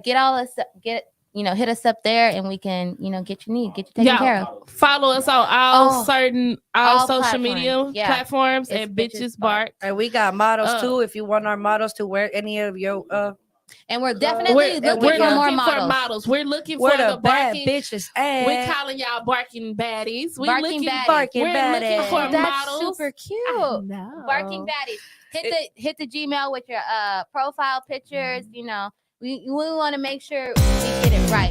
hit us up there, and we can, get your need, get you taken care of. Follow us on all social platforms. media platforms It's at Bitchez Bark. And we got models too. If you want our models to wear any of your and we're definitely looking for more models. We're looking we're for the bad barking bitches. We're calling y'all barking baddies. We're Barking looking baddies. We're looking for That's models. super cute. Barking baddies. Hit the Gmail with your profile pictures. We want to make sure we get it right.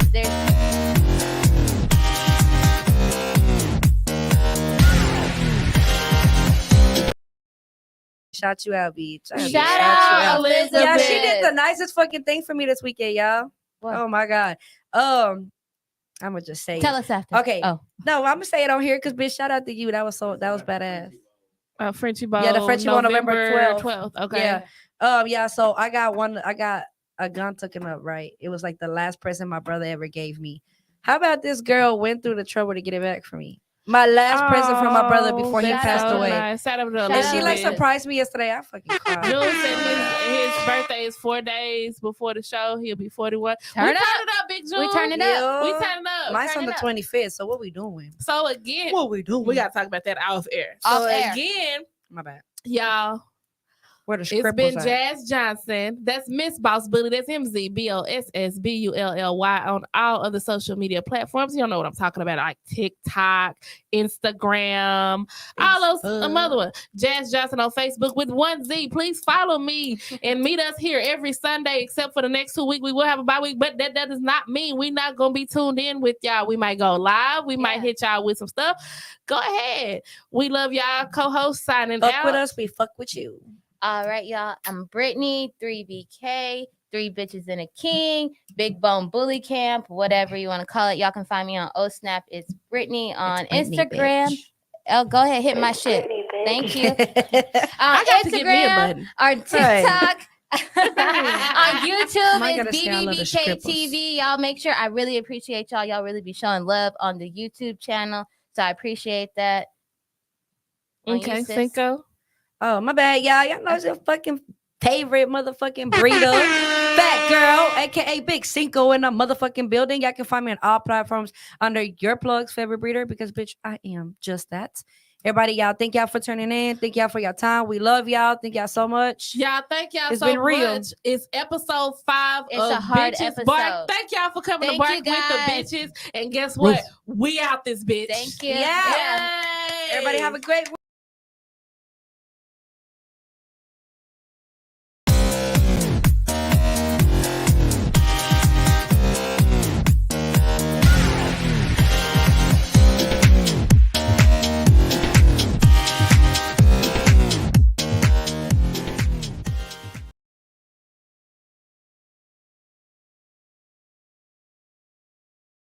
Shout you out, Beach. Shout out, Elizabeth. Yeah, she did the nicest fucking thing for me this weekend, y'all. What? Oh my God. I'm gonna just say Tell us after. Okay. Oh. No, I'm gonna say it on here because bitch, shout out to you. That was badass. Friendship Bowl. Yeah, the Friendship on November 12th. Okay. Yeah. So I got a gun taken up, right? It was like the last present my brother ever gave me. How about this girl went through the trouble to get it back from me? My last present from my brother before he passed away. Nice. And she like surprised me yesterday. I fucking cried. Jules said his birthday is 4 days before the show. He'll be 41. Turn it up, Big Jules. We turn it up. We turn it up. Mine's on the 25th. So what we doing? So again, we gotta talk about that off air. Again, my bad, y'all. Where the It's been Jazz Johnson. That's Miss Boss Bully. That's MZBOSSBULLY on all other social media platforms. You don't know what I'm talking about, like TikTok, Instagram, all those other ones. Jazz Johnson on Facebook with 1 Z. Please follow me and meet us here every Sunday, except for the next 2 weeks. We will have a bye week, but that does not mean we're not gonna be tuned in with y'all. We might go live. We might hit y'all with some stuff. Go ahead. We love y'all. Co-host signing out. Fuck with us. We fuck with you. All right, y'all. I'm Brittany, 3BK, 3 Bitches and a King, Big Bone Bully Camp, whatever you want to call it. Y'all can find me on OSnap. It's Brittany on Instagram. Oh, go ahead, hit my shit. Thank you. I got Instagram, to get me a button. Or TikTok. On YouTube, it's BBBK TV. Y'all make sure. I really appreciate y'all. Y'all really be showing love on the YouTube channel. So I appreciate that. Okay, Cinco. Oh, my bad, y'all. Y'all know it's your fucking favorite motherfucking breeder. Fat girl, aka Big Cinco in the motherfucking building. Y'all can find me on all platforms under your plug's favorite breeder because, bitch, I am just that. Everybody, y'all, thank y'all for tuning in. Thank y'all for your time. We love y'all. Thank y'all so much. Y'all, thank y'all so real. much. It's episode 5 it's of a hard Bitchez episode. Bark. Thank y'all for coming to Bark with the bitches. And guess what? We out this bitch. Thank you. Yeah. Everybody have a great week.